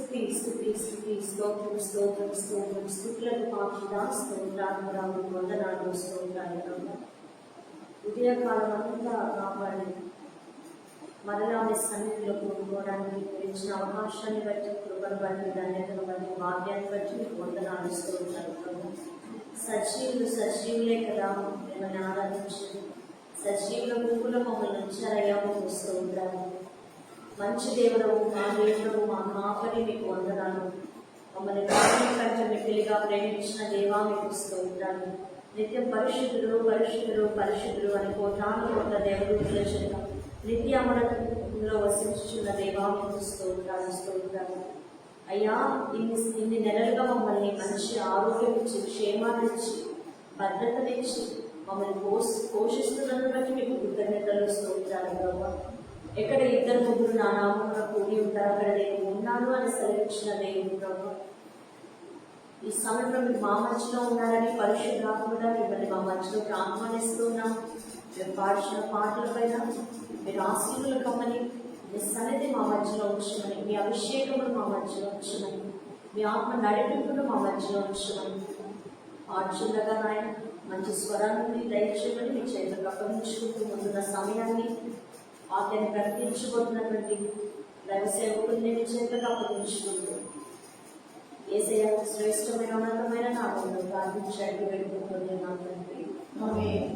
స్తుతి స్తుతి స్తుతి స్తోత్రం స్తోత్రం స్తోత్రం స్తుతులకు పాత్రుడా స్తోత్రాలు వందనాలు స్తోత్రాలు. ఉదయకాలం అంతా కాపాడి మరలా మీ సన్నిధిలో కూడుకోవడానికి ఇచ్చిన అవకాశాన్ని బట్టి, కృపను బట్టి, ధన్యతను బట్టి, భాగ్యాన్ని బట్టి మీకు వందనాలు స్తోత్రాలు. సజీవులే కదా మిమ్మల్ని ఆరాధించండి. సజీవుల గుంపులో మమ్మల్ని ఉంచారయ్యా, మీకు స్తోత్రాలు. మంచి దేవుడవు, మా దేవుడవు, మా కాపరి, మీకు వందనాలు. మమ్మల్ని ప్రాణం కంటే మిక్కిలిగా ప్రేమించిన దేవా, మీకు స్తోత్రాలు. నిత్యం పరిశుద్ధులు పరిశుద్ధులు పరిశుద్ధులు అని కోటాను దేవుడు చేత నిత్య అమరంలో వసించున్న దేవా, మీకు స్తోత్రాలు. అయ్యా, ఇన్ని నెలలుగా మమ్మల్ని మంచి ఆరోగ్యం ఇచ్చి, క్షేమాన్ని ఇచ్చి, భద్రతనిచ్చి మమ్మల్ని పోషిస్తున్నందుకు బట్టి మీకు కృతజ్ఞతలు స్తోత్రాలు ప్రభావ. ఎక్కడ ఇద్దరు ముగ్గురు నా నామమున కూడి ఉంటారు, అక్కడ నేను ఉన్నాను అని సెలవిచ్చిన దేవుడు ప్రభావ. ఈ సమయంలో మీరు మా మధ్యలో ఉన్నారని పరిశుద్ధాత్మగా మిమ్మల్ని మా మధ్యలోకి ఆహ్వానిస్తున్నాం. మీరు పాడిన పాటల పైన మీరు ఆశీర్వాదాలు కమ్మని, మీ సన్నిధి మా మధ్యలో ఉంచమని, మీ అభిషేకమును మా మధ్యలో ఉంచమని, మీ ఆత్మ నడిపింపును మా మధ్యలో ఉంచమని, పాడుచుండగా నాయన మంచి స్వరాన్ని దయచేయమని మీ చేతులకు అప్పగించుకుంటూ ముందున్న సమయాన్ని వాక్యాన్ని ప్రకటించబోతున్నటువంటి దైవ సేవకుల్ని మీ చేతులకు అప్పగించుకుంటూ యేసయ్య శ్రేష్టమైన ఉన్నతమైన నామంలో ప్రార్థించడానికి వెళ్ళిపోతున్నాం తండ్రి. ఆమేన్.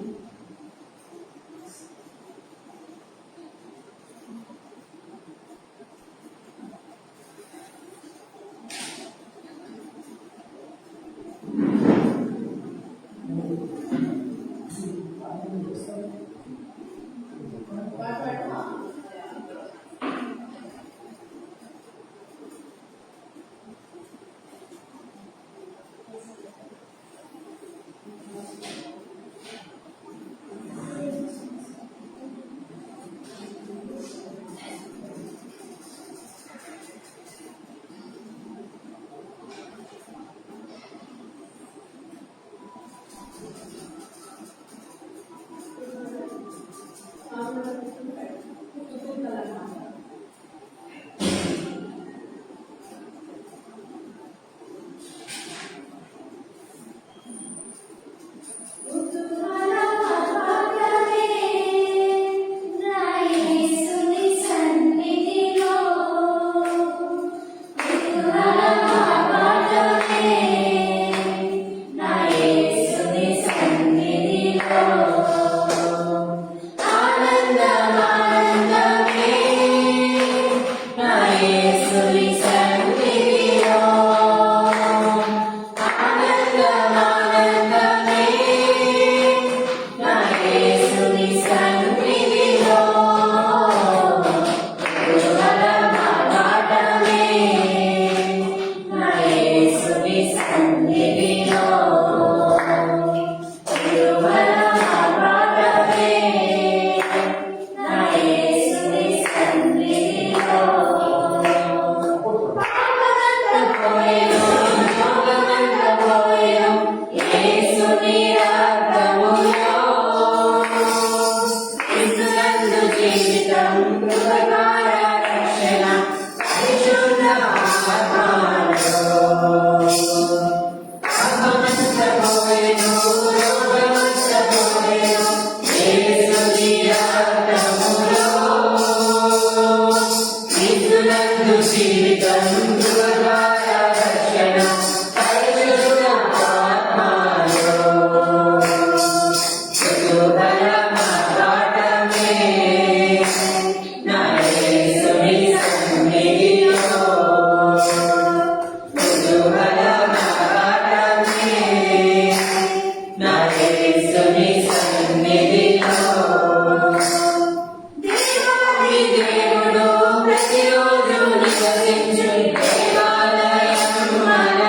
ప్రతిరోజు నివసించు దేవాలయం మన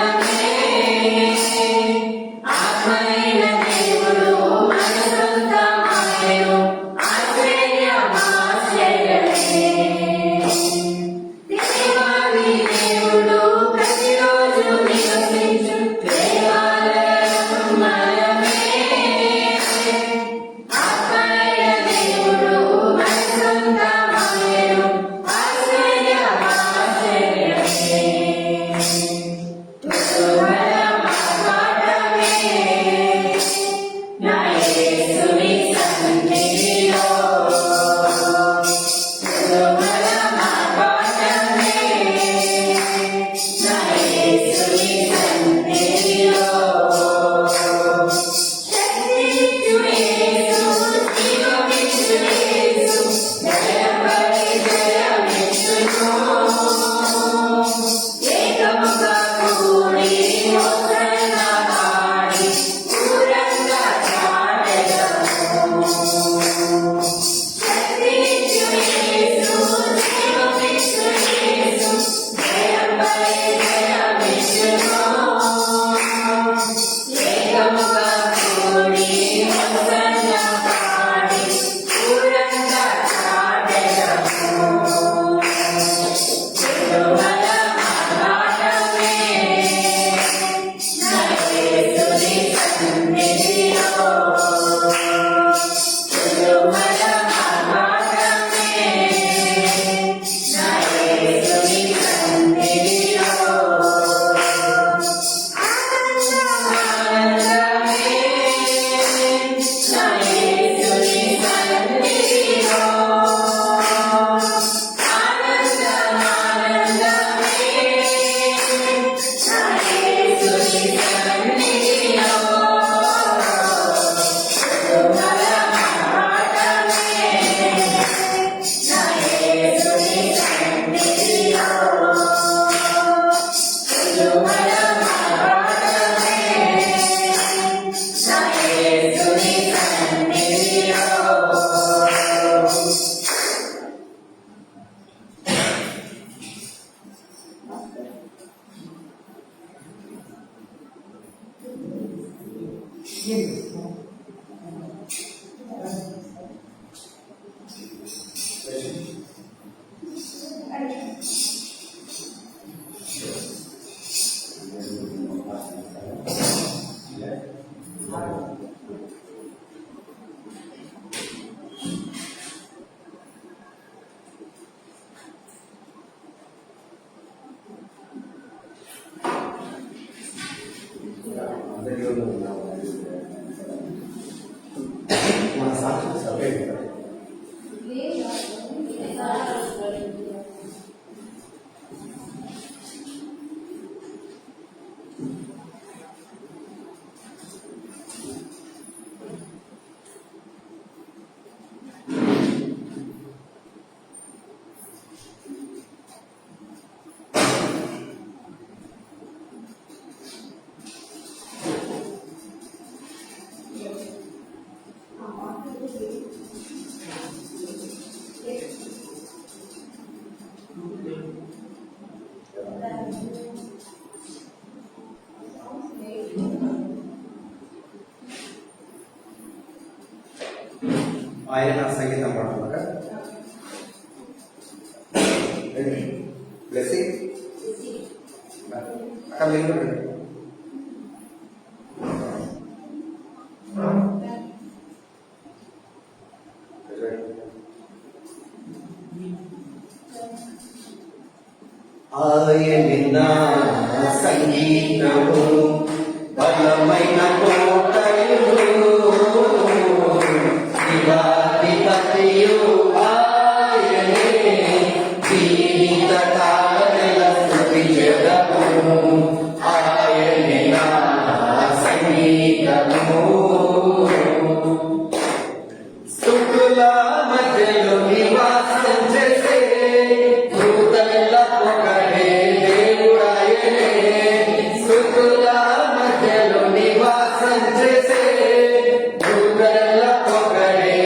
మన సాక్షి సపరేట్ ఆయన సంగీతం పాడుతున్నారా? బ్లెస్సింగ్ అక్కడ మీరు ఆయన సంగీతము బలమైన కోటయుడు శివాధిపతియు ఆయనే జీవిత కాలనెల స్తుతి జగము ఆయనే నా సంగీతము స్తుతుల మధ్యలో నివాసం చేసే దూతల పొగడే దేవుడాయనే స్తుతుల మధ్యలో నివాసం చేసే దూతల పొగడే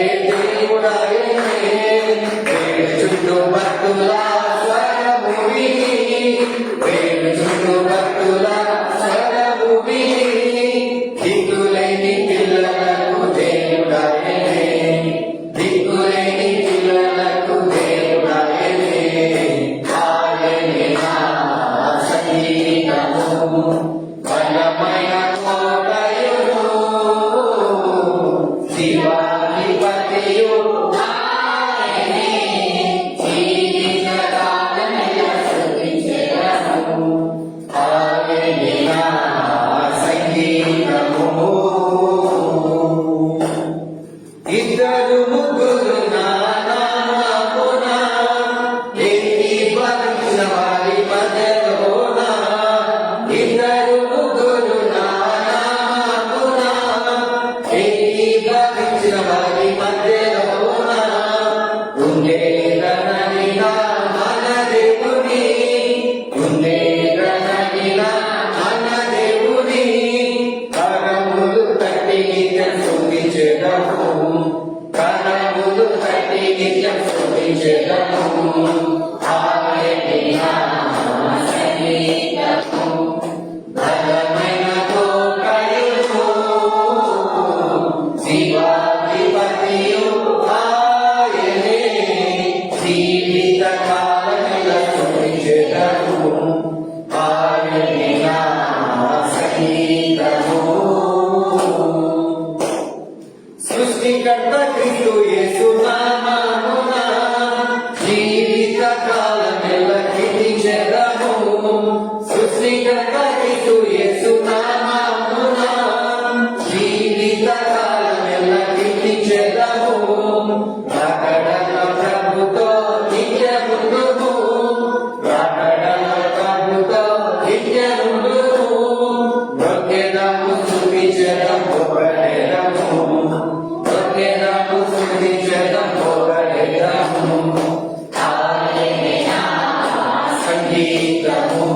సంగీతము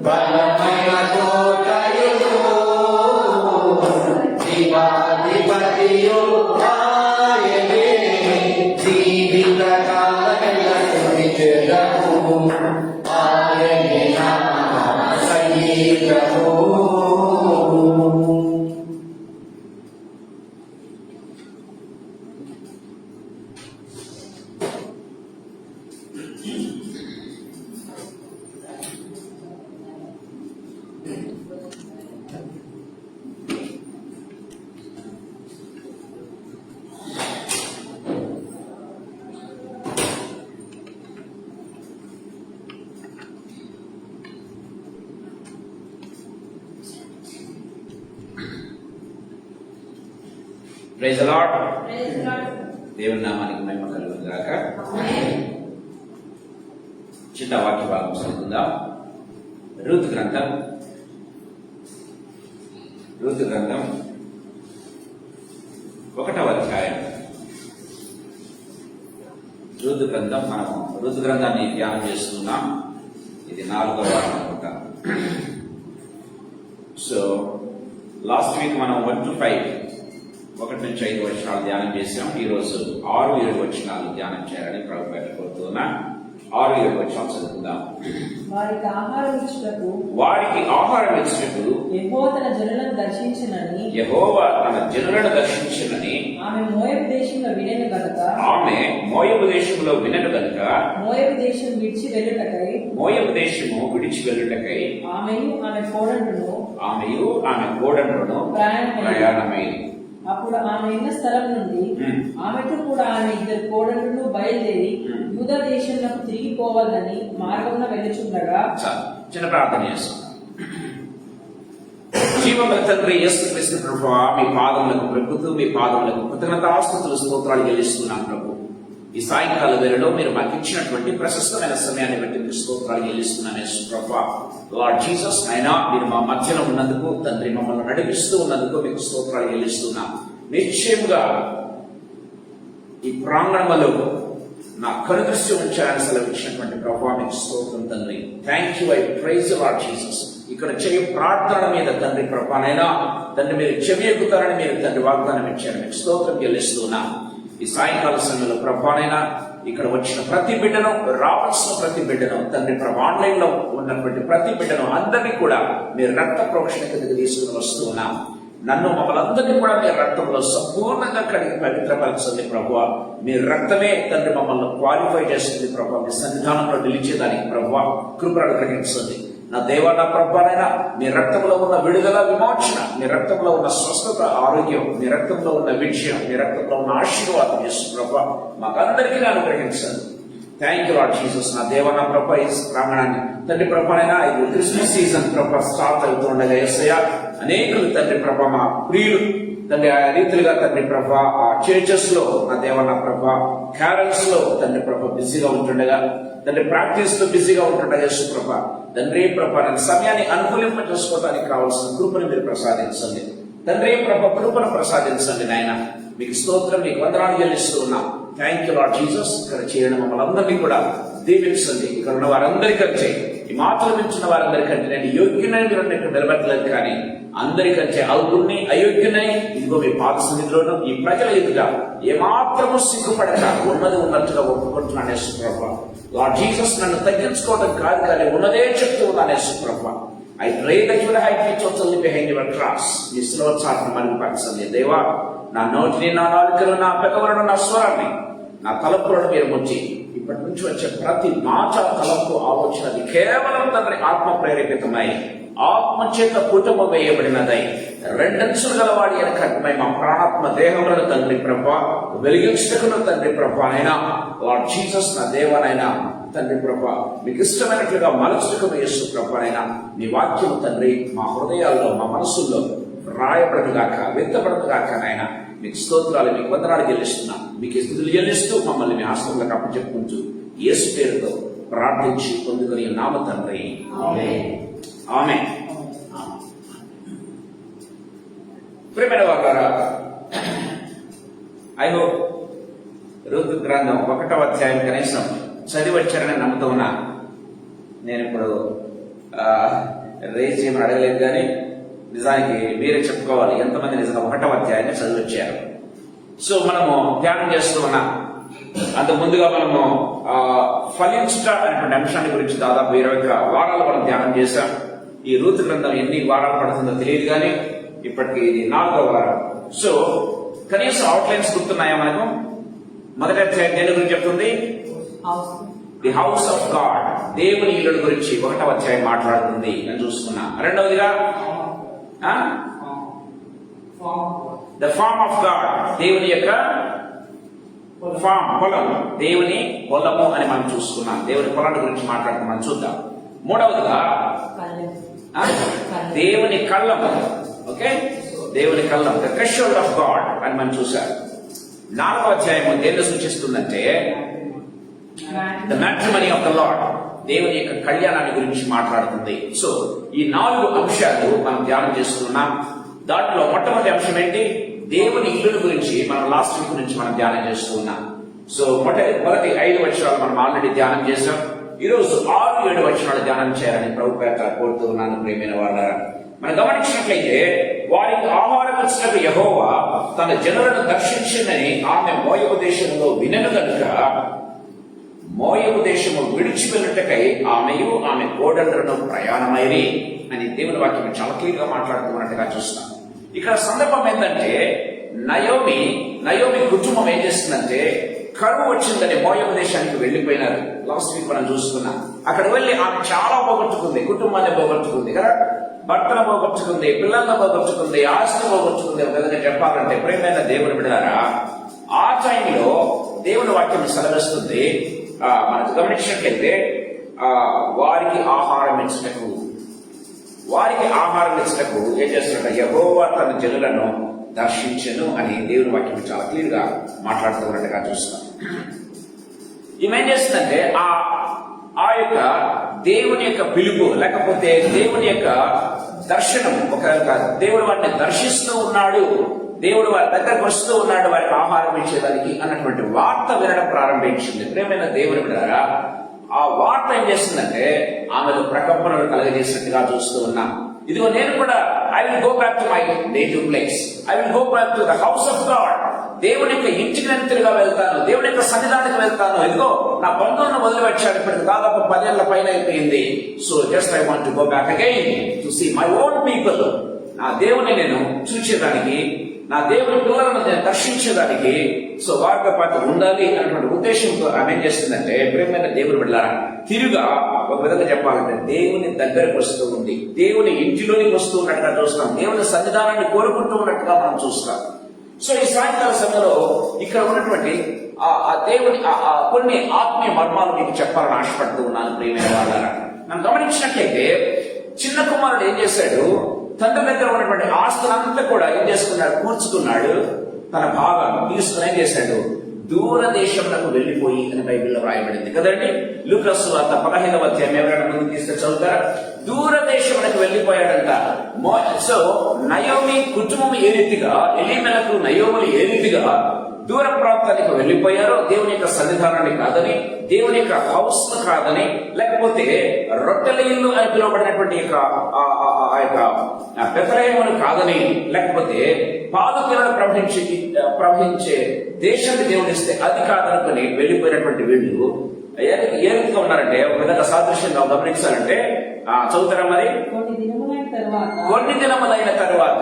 బలమైన కోటయుడు జీవాధిపతియు ఆయనే జీవిత కాలమెల్ల స్తుతించెదము ఆయనే నా సంగీతము. Praise the Lord. దేవుని నామానికి మహిమ కలుగును గాక. చిన్న వాక్య భాగం చదువుకుందాం. రూతు గ్రంథం 1వ అధ్యాయం. మనం రూతు గ్రంథాన్ని ధ్యానం చేస్తున్నాం. ఇది 4వ వారం అనుకుంటా. సో లాస్ట్ వీక్ మనం 1 to 5 1 నుంచి 5 వచనాలు ధ్యానం చేశాం. ఈ రోజు 6-7 వచనాలు ధ్యానం చేయాలని ప్రభు పేరిట కోరుతున్నా. 6-7 వచనాలు చదువుకుందాం. వారికి ఆహారం ఇచ్చినప్పుడు యెహోవా తన జనులను దర్శించినని ఆమె మోయాబు దేశంలో వినెను గనుక మోయాబు దేశము విడిచి వెళ్ళుటకై ఆమెయు ఆమె కోడండ్రును ప్రయాణమైంది. అప్పుడు ఆమె ఉన్న స్థలం నుండి ఆమెతో కూడా ఆమె 2 కోడళ్లను బయలుదేరి యూదా దేశంలో తిరిగి పోవాలని మార్గంలో వెళ్ళుచుండగా చిన్న ప్రార్థన చేస్తున్నాం. జీవముల తండ్రి యేసుక్రీస్తు ప్రభువా, మీ పాదములకు ప్రభుత్వం, మీ పాదములకు కృతజ్ఞతాస్తుతులు స్తోత్రాలు చెల్లిస్తున్నాం ప్రభు. ఈ సాయంకాల వేళలో మీరు మాకు ఇచ్చినటువంటి ప్రశస్తమైన సమయాన్ని బట్టి మీకు స్తోత్రాలు చెల్లిస్తున్నాను యేసు ప్రభువా. లార్డ్ జీసస్, అయినా మీరు మా మధ్యలో ఉన్నందుకు తండ్రి, మమ్మల్ని నడిపిస్తూ ఉన్నందుకు మీకు స్తోత్రాలు చెల్లిస్తున్నాం. నిశ్చయముగా ఈ ప్రాంగణంలో నా కనుదృష్టి ఉంచాలని సెలవిచ్చినటువంటి ప్రభువా మీకు స్తోత్రం తండ్రి. Thank you. I praise Lord Jesus. ఇక్కడ చేయ ప్రార్థన మీద తండ్రి ప్రభానైనా తండ్రి మీరు చెవి ఎక్కుతారని మీరు తండ్రి వాగ్దానం ఇచ్చారు. మీకు స్తోత్రం చెల్లిస్తున్నా. ఈ సాయంకాల సమయంలో ప్రభానైనా ఇక్కడ వచ్చిన ప్రతి బిడ్డను, రావాల్సిన ప్రతి బిడ్డను తండ్రి ప్రభా, ఆన్లైన్ లో ఉన్నటువంటి ప్రతి బిడ్డను అందరినీ కూడా మీరు రక్త ప్రోక్షణ కిందకి తీసుకుని వస్తున్నా. నన్ను మమ్మల్ని అందరినీ కూడా మీ రక్తంలో సంపూర్ణంగా కడిగి పవిత్రపరచండి ప్రభువా. మీ రక్తమే తండ్రి మమ్మల్ని క్వాలిఫై చేస్తుంది ప్రభువా. మీ సన్నిధానంలో నిలిచేదానికి ప్రభువా కృపను గ్రహించండి. నా దేవా, నా ప్రభువైనా మీ రక్తంలో ఉన్న విడుదల, విమోచన, మీ రక్తంలో ఉన్న స్వస్థత, ఆరోగ్యం, మీ రక్తంలో ఉన్న విజయం, మీ రక్తంలో ఉన్న ఆశీర్వాదం చేసు ప్రభువా మాకందరికీ అనుగ్రహించండి. Thank you lord Jesus. నా దేవా, నా ప్రభా, ఈ ప్రాంగణాన్ని తండ్రి ప్రభానైనా ఇది క్రిస్మస్ సీజన్ ప్రభా స్టార్ట్ అవుతుండగా యేసయ్య అనేకులు తండ్రి ప్రభా, మా ప్రియులు తండ్రి ఆ రీతిగా తండ్రి ప్రభా ఆ చర్చెస్ లో నా దేవ నా ప్రభా క్యారల్స్ లో తండ్రి ప్రభా బిజీగా ఉంటుండగా, తండ్రి ప్రాక్టీస్ లో బిజీగా ఉంటుండగా యేసు ప్రభా తండ్రి ప్రభా నేను సమయాన్ని అనుకూలింప చేసుకోవడానికి కావాల్సిన కృపను మీరు ప్రసాదించండి. తండ్రి ప్రభా కృపను ప్రసాదించండి నాయన. మీకు స్తోత్రం, మీకు వందనాలు చెల్లిస్తూ ఉన్నాం. Thank you lord Jesus. ఇక్కడ చేయడం మమ్మల్ని అందరినీ కూడా దీవించండి. ఇక్కడ ఉన్న వారందరికంటే, ఈ మాటలు వింటున్న వారందరికంటే నేను యోగ్యునై మీరు ఇక్కడ నిలబెట్టలేదు, కానీ అందరికంటే అల్పుణ్ణి, అయోగ్యునై ఇదిగో మీ పాద సన్నిధిలోనూ ఈ ప్రజల ఎదుట ఏమాత్రము సిగ్గుపడక ఉన్నది ఉన్నట్టుగా ఒప్పుకుంటున్నాను యేసు ప్రభువా. లార్డ్ జీసస్ నన్ను తగ్గించుకోవడం కాదు, కానీ ఉన్నదే చెప్తూ ఉన్నాను యేసు ప్రభువా. I pray that you will hide me totally behind your cross. మీ శిలువ చాటును మరుగుపరచండి దేవా. నా నోటిని, నా నాలుకను, నా పెదవులను, నా స్వరాన్ని, నా తలపులను మీరు ముంచి ఇప్పటి నుంచి వచ్చే ప్రతి మాట, తలపు, ఆలోచన అది కేవలం తండ్రి ఆత్మ ప్రేరేపితమై ఆత్మ చేత పుటము వేయబడినదై రెండంచులు గలవాడి కట్టమై మా ప్రాణాత్మ దేహములను తండ్రి ప్రభా వెలిగించటకును తండ్రి ప్రభా అయినా లార్డ్ జీసస్ నా దేవనైనా తండ్రి ప్రభా మీకు ఇష్టమైనట్లుగా మలచుటకు యేసు ప్రభానైనా మీ వాక్యం తండ్రి మా హృదయాల్లో, మా మనసుల్లో రాయబడదుగాక, విత్తబడదుగాక నాయన. మీకు స్తోత్రాలు, మీకు వందనాలు చెల్లిస్తున్నా. మీకు స్తుతులు చెల్లిస్తూ మమ్మల్ని మీ ఆశ్రమంలోకి అప్పచెప్పుకుంటూ యేసు పేరుతో ప్రార్థించి పొందుకొని నామ తండ్రి ఆమేన్. ప్రియమైన వారులారా, ఐ హోప్ రూతు గ్రంథం 1వ అధ్యాయం కనీసం చదివి వచ్చారని నమ్ముతూ ఉన్నా. నేను ఇప్పుడు రేజ్ చేయమని అడగలేదు, కానీ నిజానికి మీరే చెప్పుకోవాలి ఎంతమంది నిజంగా 1వ అధ్యాయాన్ని చదివొచ్చారు. సో మనము ధ్యానం చేస్తూ ఉన్నాం. అంత ముందుగా మనము ఫలించుట అనేటువంటి అంశాన్ని గురించి దాదాపు 21 వారాలు మనం ధ్యానం చేశాం. ఈ రూతు గ్రంథం ఎన్ని వారాలు పడుతుందో తెలియదు, కానీ ఇప్పటికి ఇది 4వ వారం. సో కనీసం అవుట్లైన్స్ గుర్తున్నాయా మనకు? మొదటి అధ్యాయం దేని గురించి చెప్తుంది? ది హౌస్ ఆఫ్ గాడ్, దేవుని ఇల్లు గురించి 1వ అధ్యాయం మాట్లాడుతుంది అని చూసుకున్నా. రెండవదిగా ద ఫార్మ్ ఆఫ్ గాడ్, దేవుని యొక్క ఫామ్, పొలం, దేవుని పొలము అని మనం చూసుకున్నాం. దేవుని పొలాన్ని గురించి మాట్లాడుతున్నాం, చూద్దాం. మూడవదిగా దేవుని కళ్ళము. ఓకే, దేవుని కళ్ళం, ద థ్రెషోల్డ్ ఆఫ్ గాడ్ అని మనం చూసాం. 4వ అధ్యాయం దేన్ని సూచిస్తుందంటే the matrimony of the lord, దేవుని యొక్క కళ్యాణాన్ని గురించి మాట్లాడుతుంది. సో ఈ 4 అంశాలు మనం ధ్యానం చేస్తున్నాం. దాంట్లో మొట్టమొదటి అంశం ఏంటి? దేవుని ఇల్లు గురించి మనం లాస్ట్ వీక్ నుంచి మనం ధ్యానం చేస్తూ ఉన్నాం. సో మొదటి 5 వచనాలు మనం ఆల్రెడీ ధ్యానం చేశాం. ఈ రోజు 6-7 వచనాలు ధ్యానం చేయాలని ప్రభు పేట కోరుతూ ఉన్నాను. ప్రియమైన వాళ్ళారా, మనం గమనించినట్లయితే వారికి ఆహారం ఇచ్చినట్టు యెహోవా తన జనులను దర్శించిందని ఆమె మోయాబు దేశంలో వినను గనుక మోయాబు దేశము విడిచి వెళ్ళుటకై ఆమెయు ఆమె కోడళ్లను ప్రయాణమైరి అని దేవుని వాక్యం చాలా క్లియర్ గా మాట్లాడుతున్నట్టుగా చూస్తాం. ఇక్కడ సందర్భం ఏంటంటే నయోమి కుటుంబం ఏం చేస్తుందంటే కరువు వచ్చిందని మోయాబు దేశానికి వెళ్లిపోయినారు. లాస్ట్ వీక్ మనం చూసుకున్నాం. అక్కడ వెళ్లి ఆమె చాలా పోగొట్టుకుంది, కుటుంబాన్ని పోగొట్టుకుంది కదా, భర్తను పోగొట్టుకుంది, పిల్లలను పోగొట్టుకుంది, ఆస్తిని పోగొట్టుకుంది. ఒక విధంగా చెప్పాలంటే ప్రేమైన దేవుని బిడ్డలారా, ఆ టైంలో దేవుని వాక్యం సెలవిస్తుంది. మనకు గమనించినట్లయితే వారికి ఆహారం ఇచ్చినట్టు ఏం చేస్తున్నట్టు యెహోవా తన జనులను దర్శించెను అని దేవుని వాక్యం చాలా క్లియర్ గా మాట్లాడుతున్నట్టుగా చూస్తాం. ఈమె ఏం చేస్తుందంటే ఆ యొక్క దేవుని యొక్క పిలుపు, లేకపోతే దేవుని యొక్క దర్శనం, ఒక దేవుడు వారిని దర్శిస్తూ ఉన్నాడు, దేవుడు వారి దగ్గరకు వస్తూ ఉన్నాడు వారికి ఆహారం ఇచ్చేదానికి అన్నటువంటి వార్త వినడం ప్రారంభించింది. ప్రేమైన దేవుని బిడ్డలారా, ఆ వార్త ఏం చేస్తుందంటే ఆమెలో ప్రకంపనలు కలగజేసినట్టుగా చూస్తూ ఉన్నాం. ఇదిగో నేను కూడా I will go back to my native place, I will go back to the house of God, దేవుని యొక్క ఇంటికి నేను తిరిగా వెళ్తాను, దేవుని యొక్క సన్నిధానికి వెళ్తాను. ఇదిగో నా బంధువులను వదిలిపెట్టాడు, ఇప్పటికి దాదాపు 10 ఏళ్ల పైన అయిపోయింది. So just I want to go back again to see my own people. నా దేవుని నేను చూసేదానికి, నా దేవుని పిల్లలను నేను దర్శించేదానికి, సో వారితో పాటు ఉండాలి అన్నటువంటి ఉద్దేశంతో ఆమె ఏం చేస్తుందంటే ప్రేమైన దేవుని బిడ్డలారా, తిరుగా ఒక విధంగా చెప్పాలంటే దేవుని దగ్గరకు వస్తూ ఉంది, దేవుని ఇంటిలోనికి వస్తూ ఉన్నట్టుగా చూస్తాం, దేవుని సన్నిధానాన్ని కోరుకుంటూ ఉన్నట్టుగా మనం చూస్తాం. సో ఈ సాయంకాల సమయంలో ఇక్కడ ఉన్నటువంటి ఆ దేవుని కొన్ని ఆత్మీయ మర్మాలు మీకు చెప్పాలని ఆశపడుతూ ఉన్నాను. ప్రియమైన వాళ్ళారా, మనం గమనించినట్లయితే చిన్న కుమారుడు ఏం చేశాడు? తండ్రి దగ్గర ఉన్నటువంటి ఆస్తులంతా కూడా ఏం చేసుకున్నాడు? కూర్చుకున్నాడు. తన భాగాన్ని తీసుకుని ఏం చేశాడు? దూరదేశంలోకి వెళ్లిపోయి అని బైబిల్లో రాయబడింది కదండి. లూకా సువార్త 15వ అధ్యాయం ఎవరైనా ముందు తీసుకొని చదువుతారా? దూరదేశంలోకి వెళ్లిపోయాడంట. సో నయోమి కుటుంబం ఏ రీతిగా, ఎలీమెలకు నయోములు ఏ రీతిగా దూర ప్రాంతానికి వెళ్లిపోయారో, దేవుని యొక్క సన్నిధానాన్ని కాదని, దేవుని యొక్క హౌస్ కాదని, లేకపోతే రొట్టెల ఇల్లు అని పిలువబడినటువంటి ఆ యొక్క బెత్లెహేమును కాదని, లేకపోతే పాలు పిల్లలు ప్రవహించే దేశాన్ని దేవుడిస్తే అది కాదనుకుని వెళ్లిపోయినటువంటి వీళ్ళు ఏ రీతిగా ఉన్నారంటే, ఒక విధంగా సాదృశ్యంగా గమనించాలంటే చదువుతారా మరి? కొన్ని దినములైన తర్వాత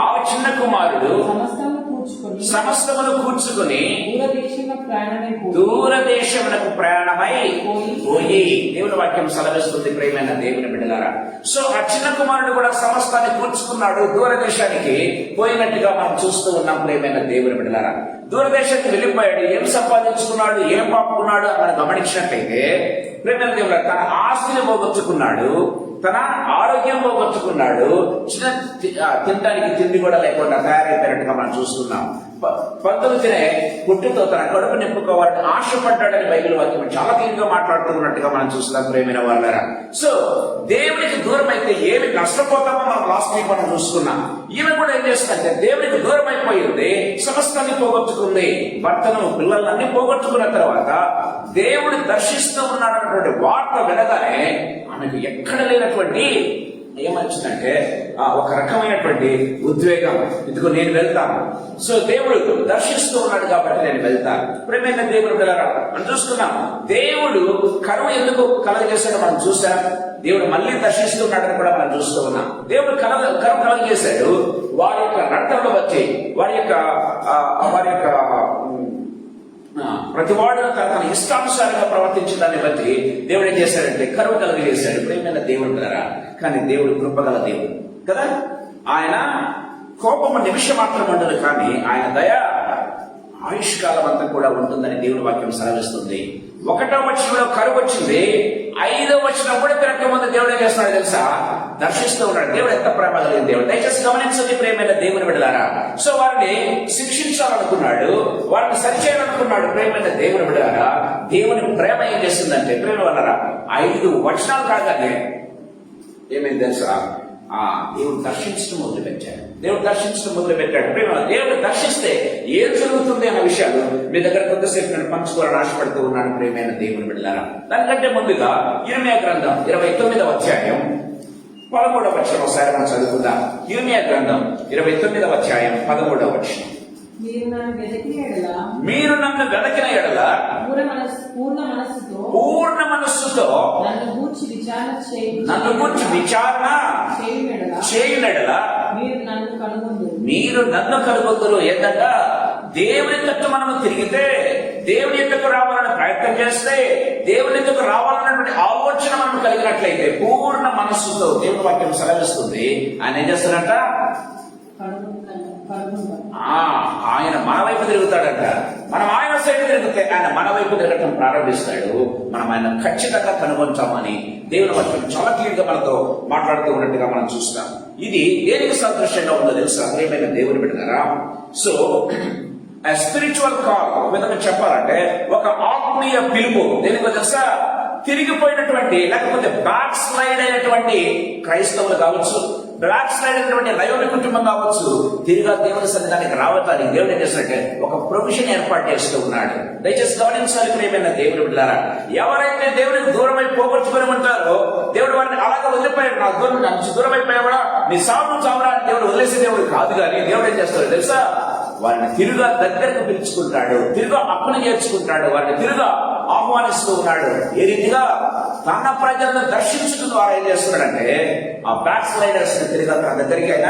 ఆ చిన్న కుమారుడు సమస్తమును కూర్చుకుని దూరదేశమునకు ప్రయాణమై పోయి, దేవుని వాక్యం సెలవిస్తుంది. ప్రియమైన దేవుని బిడ్డలారా, సో ఆ చిన్న కుమారుడు కూడా సమస్తాన్ని కూర్చుకున్నాడు, దూరదేశానికి పోయినట్టుగా మనం చూస్తూ ఉన్నాం. ప్రియమైన దేవుని బిడ్డలారా, దూరదేశానికి వెళ్ళిపోయాడు. ఏం సంపాదించుకున్నాడు, ఏం పాపుకున్నాడు అని గమనించినట్లయితే ప్రియమైన దేవుడు తన ఆస్తిని పోగొట్టుకున్నాడు, తన ఆరోగ్యం పోగొట్టుకున్నాడు, తినడానికి తిండి కూడా లేకుండా తయారైపోయినట్టుగా మనం చూస్తున్నాం. పంతొమ్మిదినే పుట్టుతో తన కడుపు నింపుకోవాలని ఆశపడ్డాడని బైబిల్ వాక్యం చాలా తీరుగా మాట్లాడుతున్నట్టుగా మనం చూస్తున్నాం ప్రేమైన వాళ్ళారా. సో దేవునికి దూరం అయితే ఏమి నష్టపోతామో మనం లాస్ట్ వీక్ మనం చూసుకున్నాం. ఈమె కూడా ఏం చేస్తుందంటే దేవునికి దూరం అయిపోయింది, సమస్తాన్ని పోగొట్టుకుంది, భర్తను పిల్లలన్నీ పోగొట్టుకున్న తర్వాత దేవుడు దర్శిస్తూ ఉన్నాడన్నటువంటి వార్త వినగానే ఆమెకు ఎక్కడ లేనటువంటి ఏమొచ్చిందంటే ఒక రకమైనటువంటి ఉద్వేగం. ఇదిగో నేను వెళ్తాను, సో దేవుడు దర్శిస్తూ ఉన్నాడు కాబట్టి నేను వెళ్తాను. ప్రేమైన దేవుడు పిల్లరా, మనం చూస్తున్నాం దేవుడు కరువు ఎందుకు కలగజేశాడో మనం చూసాం. దేవుడు మళ్ళీ దర్శిస్తున్నాడని కూడా మనం చూస్తూ ఉన్నాం. దేవుడు కరువు కలగజేశాడు. వారి యొక్క రక్తంలో వచ్చి వారి యొక్క ప్రతివాడు తన ఇష్టానుసారంగా ప్రవర్తించడాన్ని బట్టి దేవుడు ఏం చేశాడంటే కరువు కలగజేశాడు. ప్రేమైన దేవుడు కదా, కానీ దేవుడు కృపగల దేవుడు కదా. ఆయన కోపము నిమిషం మాత్రం ఉండదు, కానీ ఆయన దయ ఆయుష్కాలం అంతా కూడా ఉంటుందని దేవుడి వాక్యం సెలవిస్తుంది. 1వ వచనంలో కరువు వచ్చింది, 5వ వచనం కూడా తిరగక ముందు దేవుడు ఏం చేస్తున్నాడు తెలుసా? దర్శిస్తూ ఉన్నాడు. దేవుడు ఎంత ప్రేమ కలిగిన దేవుడు. దయచేసి గమనించండి ప్రేమైన దేవుని బిడ్డలారా. సో వారిని శిక్షించాలనుకున్నాడు, వారిని సరిచేయాలనుకున్నాడు. ప్రేమైన దేవుని బిడ్డలారా, దేవుని ప్రేమ ఏం చేస్తుందంటే ప్రేమ వల్లరా 5 వచనాలు కాగానే ఏమైంది తెలుసా? దేవుడు దర్శించడం మొదలుపెట్టాడు. దేవుడు దర్శించడం మొదలుపెట్టాడు. ప్రేమ దేవుడు దర్శిస్తే ఏం జరుగుతుంది అన్న విషయాలు మీ దగ్గర కొంతసేపు నేను పంచుకోవాలని ఆశపడుతూ ఉన్నాను ప్రేమైన దేవుని బిడ్డలారా. దానికంటే ముందుగా ఇర్మియా గ్రంథం 29వ అధ్యాయం 13వ వచనం ఒకసారి మనం చదువుకుందాం. ఇర్మియా గ్రంథం 29వ అధ్యాయం 13వ వచనం. మీరు నన్ను వెదకిన ఎడల పూర్ణ మనస్సుతో నన్ను గూర్చి విచారణ చేయునెడల మీరు నన్ను కనుగొందురు. ఏంటంట? దేవుని తట్టు మనము తిరిగితే, దేవుని ఎద్దకు రావాలని ప్రయత్నం చేస్తే, దేవుని ఎద్దకు రావాలన్నటువంటి ఆలోచన మనం కలిగినట్లయితే పూర్ణ మనస్సుతో దేవుని వాక్యం సెలవిస్తుంది. ఆయన ఏం చేస్తారంట? ఆయన మన వైపు తిరుగుతాడంట. మనం ఆయన సైడ్ తిరిగితే ఆయన మన వైపు తిరగటం ప్రారంభిస్తాడు. మనం ఆయన ఖచ్చితంగా కనుగొంటామని దేవుని వాక్యం చాలా క్లియర్ గా మనతో మాట్లాడుతూ ఉన్నట్టుగా మనం చూస్తాం. ఇది దేనికి సదృశ్యంగా ఉందో తెలుసా ప్రియమైన దేవుని బిడ్డలారా? సో స్పిరిచువల్ కాల్ ఒక విధంగా చెప్పాలంటే ఒక ఆత్మీయ పిలుపు. దేనికి తెలుసా? తిరిగిపోయినటువంటి లేకపోతే బ్యాక్ స్లైడ్ అయినటువంటి క్రైస్తవులు కావచ్చు, బ్యాక్ స్లైడ్ అయినటువంటి నయోమి కుటుంబం కావచ్చు, తిరిగా దేవుని సన్నిధానికి రావటానికి దేవుడు ఏం చేస్తాడంటే ఒక ప్రొవిజన్ ఏర్పాటు చేస్తూ ఉన్నాడు. దయచేసి గమనించాలి ప్రియమైన దేవుని బిడ్డలారా. ఎవరైతే దేవునికి దూరమై పోగొట్టుకుని ఉంటారో దేవుడు వారిని అలాగే వదిలిపోయాడు. నా దూరం అయిపోయావా, నీ సాగు చావరా అని దేవుడు వదిలేసే దేవుడు కాదు. కానీ దేవుడు ఏం చేస్తాడు తెలుసా? వారిని తిరుగా దగ్గరకు పిలుచుకుంటాడు, తిరుగా అప్పును చేర్చుకుంటాడు, వారిని తిరుగా ఆహ్వానిస్తూ ఉన్నాడు. ఏ రీతిగా? తన ప్రజలను దర్శించడం ద్వారా ఏం చేస్తున్నాడంటే ఆ బ్యాక్ స్లైడర్స్ తిరిగా తన దగ్గరికి ఆయన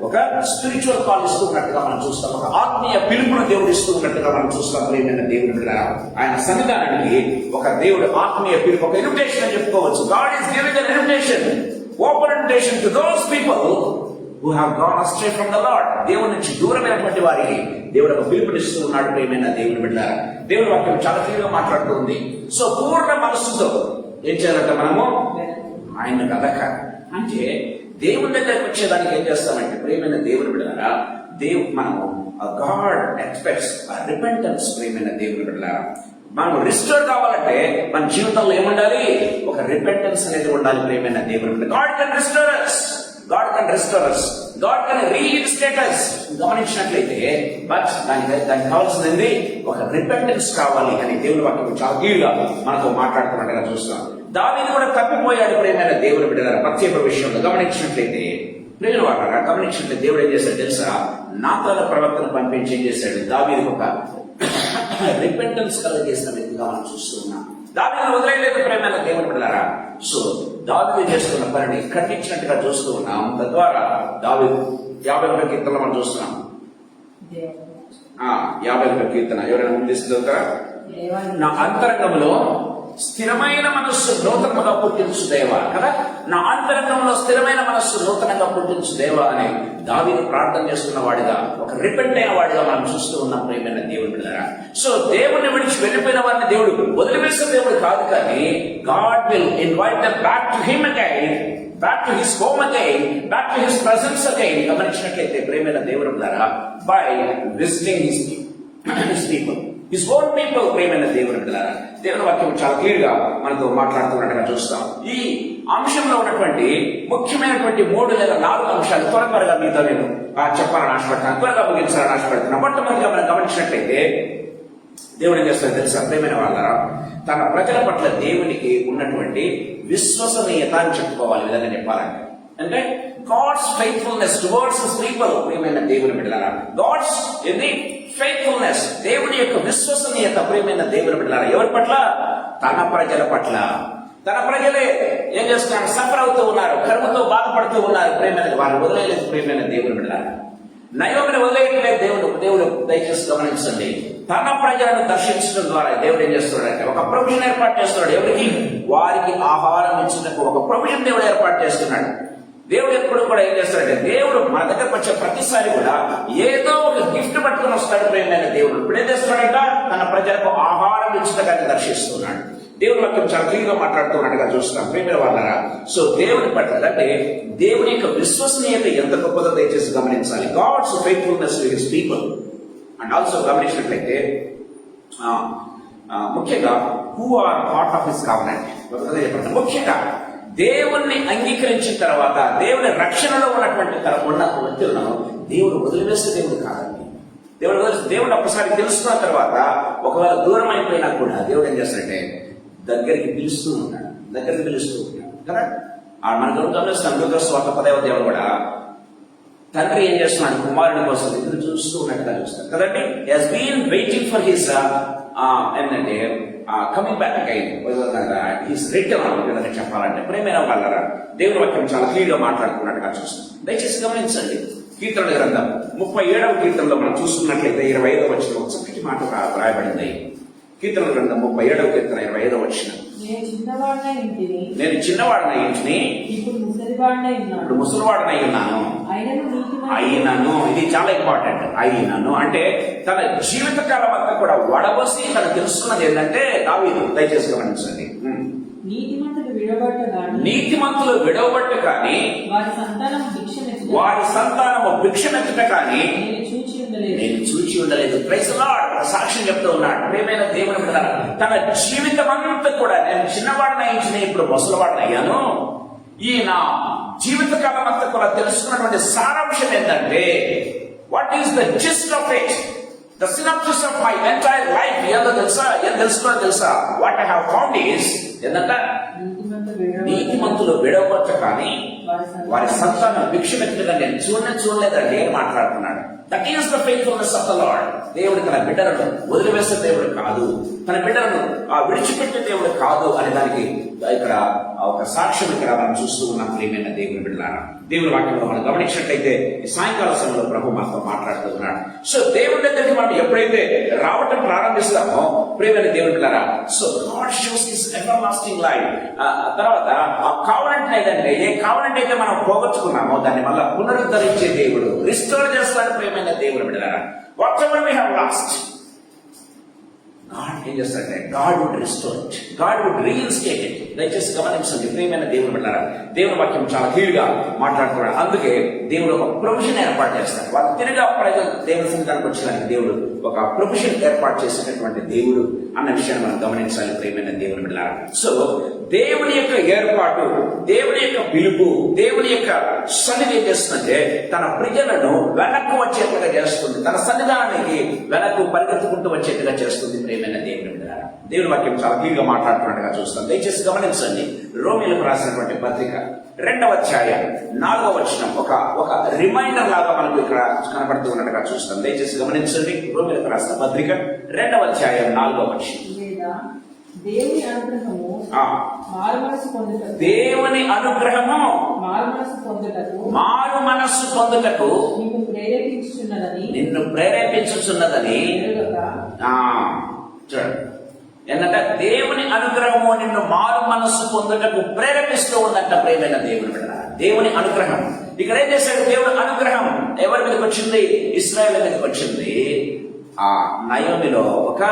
ఒక స్పిరిచువల్ కాల్ ఇస్తూ ఉన్నట్టుగా మనం చూస్తాం. ఒక ఆత్మీయ పిలుపును దేవుడు ఇస్తూ ఉన్నట్టుగా మనం చూస్తాం. ప్రియమైన దేవుడు ఆయన సన్నిధానానికి ఒక దేవుడు ఆత్మీయ పిలుపు, ఒక ఇన్విటేషన్ అని చెప్పుకోవచ్చు. God is giving an invitation, open invitation to those people who have gone astray from the Lord. దేవుని నుంచి దూరమైనటువంటి వారికి దేవుడు ఒక పిలుపునిస్తూ ఉన్నాడు. ప్రియమైన దేవుని బిడ్డలారా, దేవుని వాక్యం చాలా క్లియర్గా మాట్లాడుతూ ఉంది. సో పూర్ణ మనస్సుతో ఏం చేయాలంటే మనము ఆయన వెదక అంటే దేవుని దగ్గరకు వచ్చేదానికి ఏం చేస్తామంటే ప్రియమైన దేవుని బిడ్డలారా, మనము గాడ్ ఎక్స్పెక్ట్స్ రిపెంటెన్స్. ప్రియమైన దేవుని బిడ్డలారా, మనం రిస్టోర్ కావాలంటే మన జీవితంలో ఏముండాలి? ఒక రిపెంటెన్స్ అనేది ఉండాలి. ప్రియమైన దేవుని బిడ్డ, God can restore us. God can restore us. God can reinstate us. గమనించినట్లయితే బట్ దానికి కావాల్సింది ఒక రిపెంటెన్స్ కావాలి అని దేవుని వాక్యం చాలా క్లియర్గా మనతో మాట్లాడుతున్నట్టుగా చూస్తాం. దావీదు కూడా తప్పిపోయాడు. ప్రియమైన దేవుని బిడ్డలారా, ప్రత్యేక విషయంలో గమనించినట్లయితే ప్రియుల వారా గమనించినట్లయితే దేవుడు ఏం చేశాడు తెలుసా? నాతాల ప్రవక్తను పంపించి ఏం చేశాడు? దావీదుకు ఒక రిపెంటెన్స్ కలగజేసిన వ్యక్తిగా మనం చూస్తున్నాం. దావీదును వదిలేయలేదు ప్రియమైన దేవుని బిడ్డలారా. సో దావీదు చేస్తున్న పనిని ఖండించినట్టుగా చూస్తూ ఉన్నాం. తద్వారా దావీదు 51వ కీర్తనలో మనం చూస్తున్నాం. 51వ కీర్తన ఎవరైనా ముందు చదువుతారా? నా అంతరంగంలో స్థిరమైన మనస్సు నూతనంగా పుట్టించు దేవా కదా, నా అంతరంగంలో స్థిరమైన మనస్సు నూతనంగా పుట్టించు దేవా అని దావీదు ప్రార్థన చేస్తున్న వాడిగా, ఒక రిపెంట్ అయిన వాడిగా మనం చూస్తూ ఉన్నాం ప్రియమైన దేవుని బిడ్డలారా. సో దేవుణ్ణి విడిచి వెళ్ళిపోయిన వారిని దేవుడు వదిలివేసే దేవుడు కాదు, కానీ God will invite them back to him again, back to his home again, back to his presence again. గమనించినట్లయితే ప్రియమైన దేవుని బిడ్డలారా, by visiting his people, his own people. ప్రియమైన దేవుని బిడ్డలారా, దేవుని వాక్యం చాలా క్లియర్ గా మనతో మాట్లాడుతున్నట్టుగా చూస్తాం. ఈ అంశంలో ఉన్నటువంటి ముఖ్యమైనటువంటి 3 లేదా 4 అంశాలు త్వరగా మీతో నేను చెప్పాలని ఆశపడుతున్నాను, త్వరగా ముగించాలని ఆశపడుతున్నాను. మొట్టమొదటిగా మనం గమనించినట్లయితే దేవుడు ఏం చేస్తారో తెలుసా ప్రియమైన వాళ్ళారా, తన ప్రజల పట్ల దేవునికి ఉన్నటువంటి విశ్వసనీయత అని చెప్పుకోవాలి. విధంగా చెప్పాలంటే అంటే God's faithfulness towards his people. ప్రియమైన దేవుని బిడ్డలారా, గాడ్స్ ఫెయిత్ఫుల్నెస్, దేవుని యొక్క విశ్వసనీయత. ప్రియమైన దేవుని బిడ్డలారా, ఎవరి పట్ల? తన ప్రజల పట్ల. తన ప్రజలే ఏం చేస్తున్నారు? సఫర్ అవుతూ ఉన్నారు, కరువుతో బాధపడుతూ ఉన్నారు. ప్రియమైన వారిని వదిలేయలేదు. ప్రియమైన దేవుని బిడ్డలారా, నయోమిని వదిలేయట్లేదు దేవుడు దయచేసి గమనించండి. తన ప్రజలను దర్శించడం ద్వారా దేవుడు ఏం చేస్తున్నాడంటే ఒక ప్రొవిజన్ ఏర్పాటు చేస్తున్నాడు. ఎవరికి? వారికి ఆహారం ఇచ్చినప్పుడు ఒక ప్రొవిజన్ దేవుడు ఏర్పాటు చేస్తున్నాడు. దేవుడు ఎప్పుడు కూడా ఏం చేస్తాడంటే, దేవుడు మన దగ్గరకు వచ్చే ప్రతిసారి కూడా ఏదో ఒక గిఫ్ట్ పట్టుకుని వస్తాడు. ప్రియమైన దేవుడు ఇప్పుడు ఏం చేస్తున్నాడంట? తన ప్రజలకు ఆహారం ఇచ్చినగానే దర్శిస్తున్నాడు. దేవుని వాక్యం చాలా క్లియర్ గా మాట్లాడుతున్నట్టుగా చూస్తున్నాం ప్రియమైన వాళ్ళారా. సో దేవుని పట్ల అంటే దేవుని యొక్క విశ్వసనీయత ఎంత గొప్పదో దయచేసి గమనించాలి. God's faithfulness to his people. And also గమనించినట్లయితే ముఖ్యంగా who are part of his covenant. ముఖ్యంగా దేవుణ్ణి అంగీకరించిన తర్వాత దేవుని రక్షణలో ఉన్నటువంటి ఉన్న వ్యక్తులను దేవుడు వదిలివేస్తే దేవుడు కాదండి. దేవుడు ఒక్కసారి తెలుసుకున్న తర్వాత ఒకవేళ దూరం అయిపోయినా కూడా దేవుడు ఏం చేస్తాడంటే దగ్గరికి పిలుస్తూ ఉంటాడు కదా. మనకు గమనిస్తాం స్వార్థ 10వ అధ్యాయం కూడా తండ్రి ఏం చేస్తున్నాడు? కుమారుడి కోసం ఎదురు చూస్తూ ఉన్నట్టుగా చూస్తాడు కదండి. Has been waiting for his ఏంటంటే coming back again, his return అని చెప్పాలంటే. ప్రేమైన వాళ్ళరా, దేవుని వాక్యం చాలా క్లియర్ గా మాట్లాడుకున్నట్టుగా చూస్తాం. దయచేసి గమనించండి. కీర్తనల గ్రంథం 37వ కీర్తనలో మనం చూసుకున్నట్లయితే 25వ వచనం ఒక చక్కటి మాట రాయబడింది. కీర్తనల గ్రంథం 37వ కీర్తన 25వ వచనం. నేను చిన్నవాడనై ఇంటిని ఇప్పుడు ముసలివాడనై ఉన్నాను. అయినను, ఇది చాలా ఇంపార్టెంట్. అయినను అంటే తన జీవిత కాలం అంతా కూడా వడబోసి తను తెలుసుకున్నది ఏంటంటే దావీదు. దయచేసి గమనించండి. నీతిమంతులు విడవబట్ట కానీ వారి సంతానము భిక్షమెత్తుట కానీ నేను చూచి ఉండలేదు. Praise the Lord. సాక్ష్యం చెప్తూ ఉన్నాడు. ప్రియమైన దేవుని బిడ్డలారా, తన జీవితం అంతా కూడా నేను చిన్నవాడినయించిన ఇప్పుడు ముసలివాడినయ్యాను. ఈ నా జీవిత కాలం అంతా కూడా తెలుసుకున్నటువంటి సారాంశం ఏంటంటే what is the gist of it, the synopsis of my entire life. ఏందో తెలుసా? ఏం తెలుసుకో what I have found is ఏంటంటే నీతిమంతులు విడవబట్ట కానీ వారి సంతానం భిక్షమెత్తుగా నేను చూడలేదండి అని మాట్లాడుతున్నాడు. That is the faithfulness of the lord. దేవుడు తన బిడ్డలను వదిలివేసే దేవుడు కాదు, తన బిడ్డలను విడిచిపెట్టే దేవుడు కాదు అనే దానికి ఇక్కడ ఒక సాక్ష్యం ఇక్కడ మనం చూస్తూ ఉన్నాం. ప్రియమైన దేవుని బిడ్డలారా, దేవుని వాక్యంలో మనం గమనించినట్లయితే ఈ సాయంకాల సమయంలో ప్రభు మనతో మాట్లాడుతూ ఉన్నాడు. సో దేవుని దగ్గరికి మనం ఎప్పుడైతే రావటం ప్రారంభిస్తామో ప్రియమైన దేవుని బిడ్డలారా, so God shows his everlasting life. తర్వాత ఆ కావనెంట్ ఏదంటే ఏ కావనెంట్ అయితే మనం పోగొట్టుకున్నామో దాన్ని మళ్ళా పునరుద్ధరించే దేవుడు, రిస్టోర్ చేస్తాడు. ప్రియమైన దేవుని బిడ్డలారా, whatever we have lost, God ఏం చేస్తాడంటే God would restore it, God would reinstate it. దయచేసి గమనించండి ప్రియమైన దేవుని బిడ్డలారా, దేవుని వాక్యం చాలా క్లియర్ గా మాట్లాడుతున్నాడు. అందుకే దేవుడు ఒక ప్రొవిజన్ ఏర్పాటు చేస్తాడు. వాళ్ళు తిరిగి ప్రజలు దేవుని సన్నిధానికి వచ్చేదానికి దేవుడు ఒక ప్రొవిజన్ ఏర్పాటు చేసినటువంటి దేవుడు అన్న విషయాన్ని మనం గమనించాలి ప్రియమైన దేవుని బిడ్డలారా. సో దేవుని యొక్క ఏర్పాటు, దేవుని యొక్క పిలుపు, దేవుని యొక్క సన్నిధి ఏం చేస్తుందంటే తన ప్రజలను వెనక్కు వచ్చేట్టుగా చేస్తుంది, తన సన్నిధానానికి వెనక్కు పరిగెత్తుకుంటూ వచ్చేట్టుగా చేస్తుంది. ప్రియమైన దేవుని బిడ్డలారా, దేవుని వాక్యం చాలా క్లియర్గా మాట్లాడుతున్నట్టుగా చూస్తాం. దయచేసి గమనించండి. రోమీయులకు రాసినటువంటి పత్రిక 2వ అధ్యాయం 4వ వచనం ఒక రిమైండర్ లాగా మనకు ఇక్కడ కనబడుతూ ఉన్నట్టుగా చూస్తాం. దయచేసి గమనించండి. రోమీయులకు రాసిన పత్రిక 2వ అధ్యాయం 4వ వచనం. దేవుని అనుగ్రహము మారు మనస్సు పొందుటకు నిన్ను ప్రేరేపించుచున్నదని చూడండి. ఏంటంటే దేవుని అనుగ్రహము నిన్ను మారు మనస్సు పొందుటకు ప్రేరేపిస్తూ ఉందంట ప్రేమైన దేవుని బిడ్డ. దేవుని అనుగ్రహం ఇక్కడ ఏం చేశాడు? దేవుని అనుగ్రహం ఎవరి మీదకి వచ్చింది? ఇశ్రాయేలు మీదకి వచ్చింది. ఆ నయోమిలో ఒక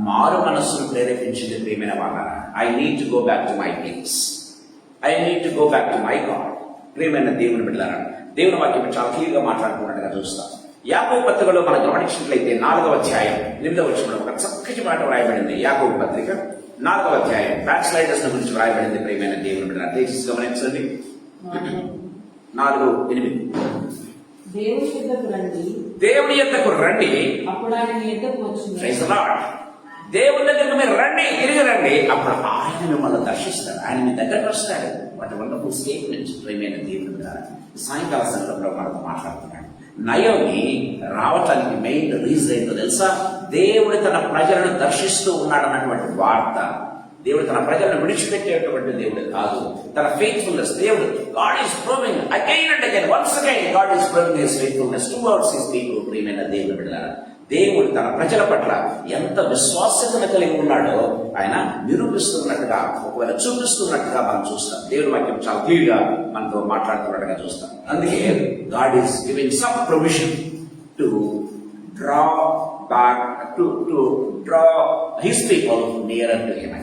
మారు మనస్సును ప్రేరేపించింది ప్రియమైన వాళ్ళ. I need to go back to my place, I need to go back to my God. ప్రియమైన దేవుని బిడ్డలారా, దేవుని వాక్యం చాలా క్లియర్గా మాట్లాడుకున్నట్టుగా చూస్తాం. యాకోబు పత్రికలో మనం గమనించినట్లయితే 4వ అధ్యాయం 8వ వచనంలో ఒక చక్కటి మాట వ్రాయబడింది. యాకోబు పత్రిక 4వ అధ్యాయం బ్యాక్ స్లైడర్స్ గురించి వ్రాయబడింది ప్రియమైన దేవుని బిడ్డలారా. దయచేసి గమనించండి. 4:8 దేవుని యొద్దకు రండి, దేవుని యొద్దకు రండి, అప్పుడు ఆయన మీ యొద్దకు వచ్చును. Praise the Lord. దేవుని దగ్గరకు మీరు రండి, తిరిగి రండి, అప్పుడు ఆయన మిమ్మల్ని దర్శిస్తాడు, ఆయన మీ దగ్గరకు వస్తాడు. వాటి వండర్ఫుల్ స్టేట్మెంట్ ప్రియమైన దేవుని బిడ్డలారా. సాయంకాల సందర్భంలో మనతో మాట్లాడుతున్నాడు. నయోమి రావటానికి మెయిన్ రీజన్ ఏంటో తెలుసా? దేవుడు తన ప్రజలను దర్శిస్తూ ఉన్నాడు అన్నటువంటి వార్త. దేవుడు తన ప్రజలను విడిచిపెట్టేటువంటి దేవుడు కాదు. తన ఫెయిత్ఫుల్నెస్ దేవుడు God is proving again and again, once again God is proving his faithfulness towards his people. ప్రియమైన దేవుని బిడ్డలారా, దేవుడు తన ప్రజల పట్ల ఎంత విశ్వాసతను కలిగి ఉన్నాడో ఆయన నిరూపిస్తున్నట్టుగా, ఒకవేళ చూపిస్తున్నట్టుగా మనం చూస్తాం. దేవుని వాక్యం చాలా క్లియర్గా మనతో మాట్లాడుతున్నట్టుగా చూస్తాం. అందుకే God is giving some provision to draw back to draw his people nearer to him.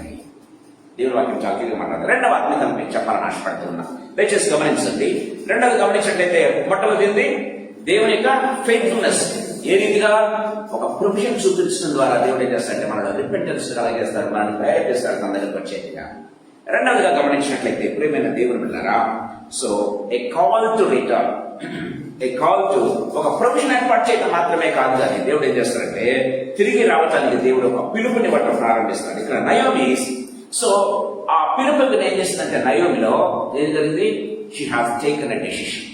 దేవుని వాక్యం చాలా క్లియర్గా మాట్లాడుతుంది. రెండవ ఆత్మీయతను మీకు చెప్పాలని ఆశపడుతున్నా. దయచేసి గమనించండి. రెండవది గమనించినట్లయితే మొట్టమొదటిది దేవుని యొక్క ఫెయిత్ఫుల్నెస్. ఏ రీతిగా? ఒక ప్రొవిజన్ చూపించడం ద్వారా దేవుడు ఏం చేస్తాడంటే మనల్ని రిపెంటెన్స్ కలిగేస్తాడు, మనల్ని ప్రేరేపిస్తాడు మన దగ్గరకు వచ్చేట్టుగా. రెండవదిగా గమనించినట్లయితే ప్రియమైన దేవుని బిడ్డలారా, so A call to return, A call to ఒక ప్రొవిజన్ ఏర్పాటు చేయడం మాత్రమే కాదు, కానీ దేవుడు ఏం చేస్తాడంటే తిరిగి రావటానికి దేవుడు ఒక పిలుపునివ్వటం ప్రారంభిస్తాడు. ఇక్కడ నయోమి, సో ఆ పిలుపుని ఏం చేస్తుందంటే నయోమిలో ఏం జరిగింది? She has taken a decision.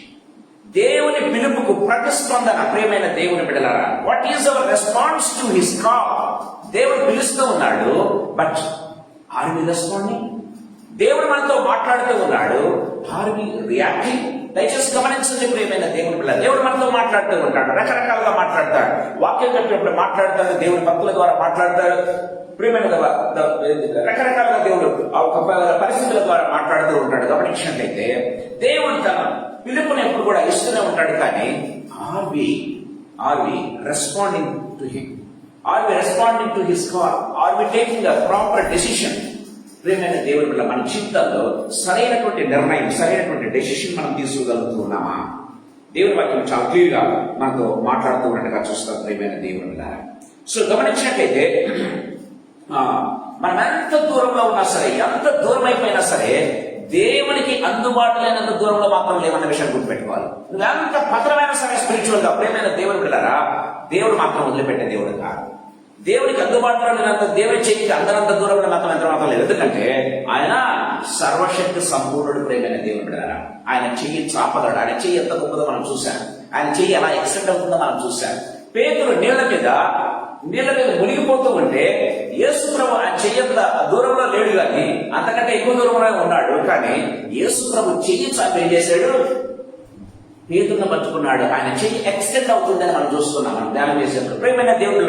దేవుని పిలుపుకు ప్రతిస్పందన ప్రియమైన దేవుని బిడ్డలారా. What is our response to his call? దేవుడు పిలుస్తూ ఉన్నాడు, బట్ ఆర్ వి రెస్పాండింగ్? దేవుడు మనతో మాట్లాడుతూ ఉన్నాడు, ఆర్ వి రియాక్టింగ్? దయచేసి గమనించండి ప్రియమైన దేవుని పిల్లలు. దేవుడు మనతో మాట్లాడుతూ ఉంటాడు, రకరకాలుగా మాట్లాడతాడు. వాక్యం చెప్పినప్పుడు మాట్లాడతాడు, దేవుని భక్తుల ద్వారా మాట్లాడతాడు. ప్రియమైన రకరకాలుగా దేవుడు ఒక పరిస్థితుల ద్వారా మాట్లాడుతూ ఉంటాడు. గమనించినట్లయితే దేవుడు తన పిలుపుని ఎప్పుడు కూడా ఇస్తూనే ఉంటాడు, కానీ are we responding to him? Are we responding to his call? Are we taking a proper decision? ప్రియమైన దేవుని వల్ల మన జీవితాల్లో సరైనటువంటి నిర్ణయం, సరైనటువంటి డెసిషన్ మనం తీసుకోగలుగుతున్నామా? దేవుని వాక్యం చాలా క్లియర్గా మనతో మాట్లాడుతూ ఉన్నట్టుగా చూస్తాం ప్రియమైన దేవుని వల్ల. సో గమనించినట్లయితే మనం ఎంత దూరంలో ఉన్నా సరే, ఎంత దూరం అయిపోయినా సరే, దేవునికి అందుబాటు లేనంత దూరంలో మాత్రం లేవన్న విషయం గుర్తుపెట్టుకోవాలి. నువ్వు ఎంత పత్రమైనా సరే స్పిరిచువల్ గా ప్రియమైన దేవుని బిడ్డలారా, దేవుడు మాత్రం వదిలిపెట్టే దేవుడు కాదు. దేవునికి అందుబాటులో లేనంత, దేవుని చేతికి అందరంత దూరంలో మాత్రం ఎంత మాత్రం లేదు. ఎందుకంటే ఆయన సర్వశక్తి సంపూర్ణుడు ప్రియమైన దేవుని బిడ్డలారా. ఆయన చెయ్యి చాపగలడు, ఆయన చెయ్యి ఎంత గొప్పదో మనం చూశాం, ఆయన చెయ్యి ఎలా ఎక్స్టెండ్ అవుతుందో మనం చూశాం. పేతురు నీళ్ల మీద మునిగిపోతూ ఉంటే యేసు ప్రభు ఆ చెయ్యంత దూరంలో లేడు, కానీ అంతకంటే ఎక్కువ దూరంలో ఉన్నాడు. కానీ యేసు ప్రభు చెయ్యి చాపి ఏం చేశాడు? పేతురును పట్టుకున్నాడు. ఆయన చెయ్యి ఎక్స్టెండ్ అవుతుందని మనం చూస్తున్నాం, మనం ధ్యానం చేసేప్పుడు. ప్రియమైన దేవుడు,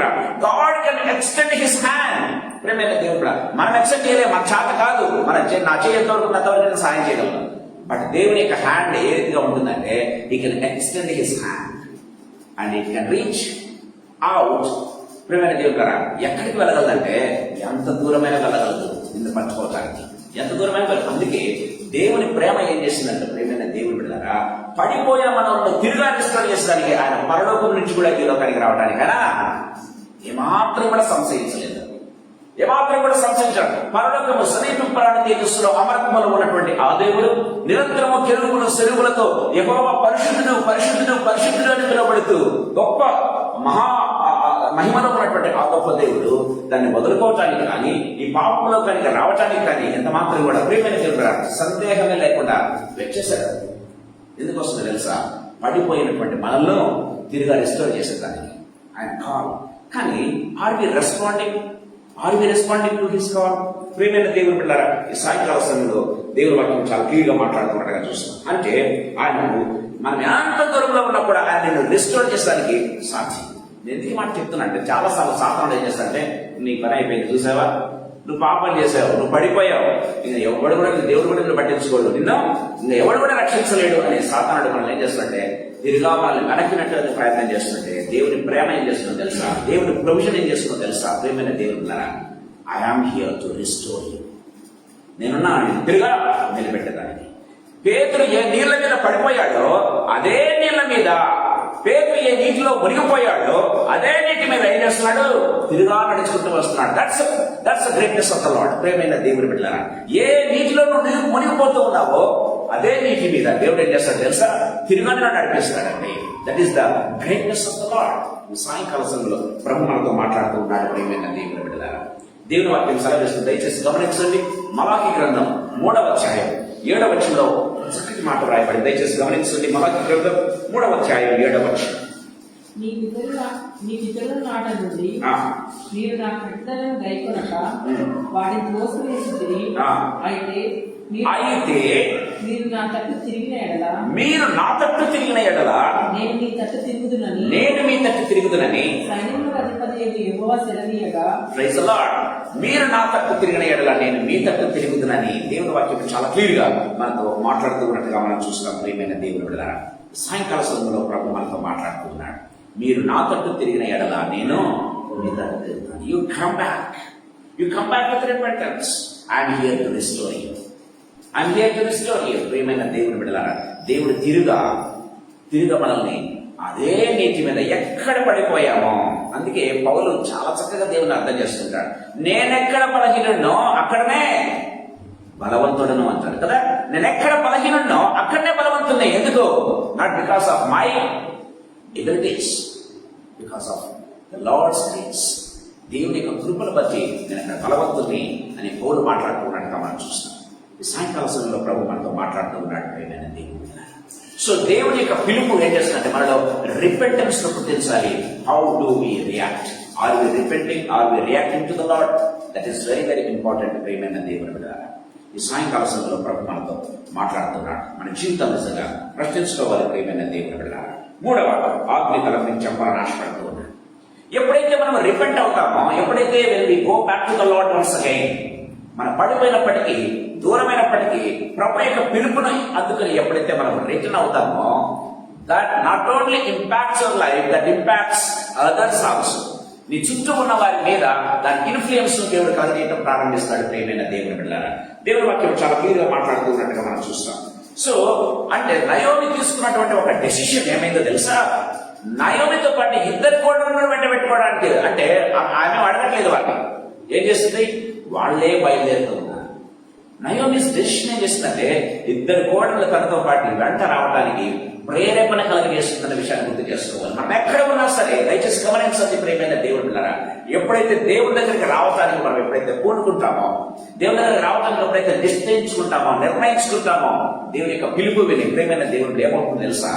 God can extend his hand. ప్రియమైన దేవుడు, మనం ఎక్స్టెండ్ చేయలేము, మన చేత కాదు. నా చెయ్యి ఎంతవరకు సాయం చేయగలం. బట్ దేవుని యొక్క హ్యాండ్ ఏ రీతిగా ఉంటుందంటే he can extend his hand and it can reach out. ప్రియమైన దేవుడు, ఎక్కడికి వెళ్ళగలదంటే ఎంత దూరమైన వెళ్ళగలదు నిన్ను పట్టుకోవటానికి, ఎంత దూరమైన వెళ్ళదు. అందుకే దేవుని ప్రేమ ఏం చేసిందంటే ప్రియమైన దేవుని బిడ్డలారా, పడిపోయిన మనల్ని తిరిగి రిస్టోర్ చేసడానికి, ఆయన పరలోకం నుంచి కూడా ఈ లోకానికి రావడానికి ఆయన ఏమాత్రం కూడా సంశయించలేదు, ఏమాత్రం కూడా సంశయించాడు. పరలోకము సమీపింపరాని తేజస్సులో అమర్త్మలో ఉన్నటువంటి ఆ దేవుడు నిరంతరము కెరూబులు సెరువులతో యెహోవా పరిశుద్ధుడు పరిశుద్ధుడు పరిశుద్ధుడు అని పిలువబడుతూ గొప్ప మహిమలో ఉన్నటువంటి ఆ గొప్ప దేవుడు దాన్ని వదులుకోవటానికి కానీ, ఈ పాపంలో కనుక రావటానికి కానీ ఎంత మాత్రం కూడా ప్రియమైన దేవుడు సందేహమే లేకుండా వచ్చేశాడు. ఎందుకోసం తెలుసా? పడిపోయినటువంటి మనల్లో తిరిగి రిస్టోర్ చేసేదానికి ఆయన కాల్. కానీ are we responding to his call? ప్రియమైన దేవుని బిడ్డలారా, ఈ సాయంకాల సమయంలో దేవుని వాక్యం చాలా క్లియర్గా మాట్లాడుతున్నట్టుగా చూస్తాం. అంటే ఆయనకు మనం ఎంత దూరంలో ఉన్నా కూడా ఆయన నిన్ను రిస్టోర్ చేసేదానికి సాధ్యం. నేను ఎందుకు మాట చెప్తున్నా అంటే, చాలా సార్లు సాతానుడు ఏం చేస్తాడంటే నీ పని అయిపోయింది. చూసావా, నువ్వు పాపం చేసావు, నువ్వు పడిపోయావు, ఇంకా ఎవడు కూడా దేవుడు కూడా నిన్ను పట్టించుకోడు, నిన్ను ఇంకా ఎవడు కూడా రక్షించలేడు అనే సాతానుడు మనల్ని ఏం చేస్తుంటే తిరిగా మనల్ని వెనక్కినట్టు ప్రయత్నం చేస్తుంటే దేవుని ప్రేమ ఏం చేస్తుందో తెలుసా, దేవుని ప్రొవిజన్ ఏం చేస్తుందో తెలుసా? ప్రేమైన దేవుని I am here to restore you. నేనున్నా తిరిగా నిలబెట్టేదానికి. పేతురు ఏ నీళ్ల మీద పడిపోయాడో అదే నీళ్ల మీద, పేతురు ఏ నీటిలో మునిగిపోయాడో అదే నీటి మీద ఏం చేస్తున్నాడు? తిరిగా నడుచుకుంటూ వస్తున్నాడు. That's greatness of the lord. ప్రేమైన దేవుని బిడ్డలారా, ఏ నీటిలో నువ్వు మునిగిపోతూ ఉన్నావో అదే నీటి మీద దేవుడు ఏం చేస్తాడు తెలుసా? తిరిగా నడిపిస్తాడండి. That is the greatness of the lord. సాయంకాల సమయంలో ప్రభు మనతో మాట్లాడుతూ ఉన్నాడు. ప్రేమైన దేవుని బిడ్డలారా, దేవుని వాక్యం సెలవిస్తుంది. దయచేసి గమనించండి. మలాకి గ్రంథం 3వ అధ్యాయం 7వ వచనంలో చక్కటి మాట రాయబడింది. దయచేసి గమనించండి. మలాకి గ్రంథం 3వ అధ్యాయం 7వ వచనం. నీ పితరుల నాట నుండి మీరు నా కట్టడలను గైకొనక వాటిని త్రోసివేసితిరి. అయితే మీరు నా తట్టు తిరిగిన ఎడల నేను మీ తట్టు తిరుగుదునని సైన్యముల అధిపతి యెహోవా సెలవీయగా. Praise the lord. మీరు నా తట్టు తిరిగిన ఎడల నేను మీ తట్టు తిరుగుదునని దేవుని వాక్యం చాలా క్లియర్ గా మనతో మాట్లాడుతూ ఉన్నట్టుగా మనం చూస్తాం. ప్రియమైన దేవుని బిడ్డలారా, సాయంకాల సమయంలో ప్రభు మనతో మాట్లాడుతున్నాడు. మీరు నా తట్టు తిరిగిన ఎడల నేను మీ తట్టు తిరుగుతాను. You come back with repentance. I'm here to restore you. ప్రియమైన దేవుని బిడ్డలారా, దేవుడు తిరుగా మనల్ని అదే నీటి మీద ఎక్కడ పడిపోయామో, అందుకే పౌలు చాలా చక్కగా దేవుని అర్థం చేస్తుంటాడు. నేనెక్కడ బలహీనున్నో అక్కడనే బలవంతుడను అంటాడు కదా. నేనెక్కడ బలహీనున్నో అక్కడనే బలవంతున్నా. ఎందుకు? Not because of my abilities, because of the Lord's grace. దేవుని యొక్క కృపను బట్టి నేను అక్కడ బలవంతుని అని పౌలు మాట్లాడుతున్నట్టుగా మనం చూస్తాం. ఈ సాయంకాల సమయంలో ప్రభు మనతో మాట్లాడుతూ ఉన్నాడు. ప్రియమైన దేవుని. సో దేవుని యొక్క పిలుపు ఏం చేస్తుందంటే మనలో రిపెంటెన్స్ ను గుర్తించాలి. How do we react? Are we repenting? Are we reacting to the Lord? That is very very important. ప్రియమైన దేవుని బిడ్డలారా, ఈ సాయంకాల సమయంలో ప్రభు మనతో మాట్లాడుతున్నాడు. మన జీవితం నిజంగా ప్రశ్నించుకోవాలి. ప్రియమైన దేవుని బిడ్డలారా, 3వ ఆజ్ఞ తలపించి చెప్పాలని ఆశపడుతూ ఉన్నాడు. ఎప్పుడైతే మనం రిపెంట్ అవుతామో, ఎప్పుడైతే when we go back to the Lord once again, మన పడిపోయినప్పటికీ దూరమైనప్పటికీ ప్రభు యొక్క పిలుపును అందుకని ఎప్పుడైతే మనం రిటర్న్ అవుతామో, that not only impacts our life, that impacts others also. నీ చుట్టూ ఉన్న వారి మీద దాని ఇన్ఫ్లుయెన్స్ దేవుడు కలిగేయడం ప్రారంభిస్తాడు. ప్రియమైన దేవుని బిడ్డలారా, దేవుని వాక్యం చాలా క్లియర్ గా మాట్లాడుతున్నట్టుగా మనం చూస్తాం. సో అంటే నయోమి తీసుకున్నటువంటి ఒక డెసిషన్ ఏమైందో తెలుసా? నయోమితో పాటు ఇద్దరు కోడలను వెంట పెట్టుకోవడానికి, అంటే ఆమె అడగట్లేదు. వాళ్ళని ఏం చేస్తుంది? వాళ్లే బయలుదేరుతూ ఉన్నారు. నయోమిస్ డెసిషన్ ఏం చేస్తుందంటే ఇద్దరు కోడళ్ళు తనతో పాటు వెంట రావడానికి ప్రేరేపణ కలిగజేస్తుందన్న విషయాన్ని గుర్తు చేసుకోవాలి. మనం ఎక్కడ ఉన్నా సరే దయచేసి గమనించండి. ప్రియమైన దేవుని బిడ్డలారా, ఎప్పుడైతే దేవుని దగ్గరికి రావడానికి మనం ఎప్పుడైతే పూనుకుంటామో, దేవుని దగ్గరికి రావడానికి ఎప్పుడైతే నిశ్చయించుకుంటామో, నిర్ణయించుకుంటామో, దేవుని యొక్క పిలుపు విని ప్రియమైన దేవుడు ఏమవుతుందో తెలుసా?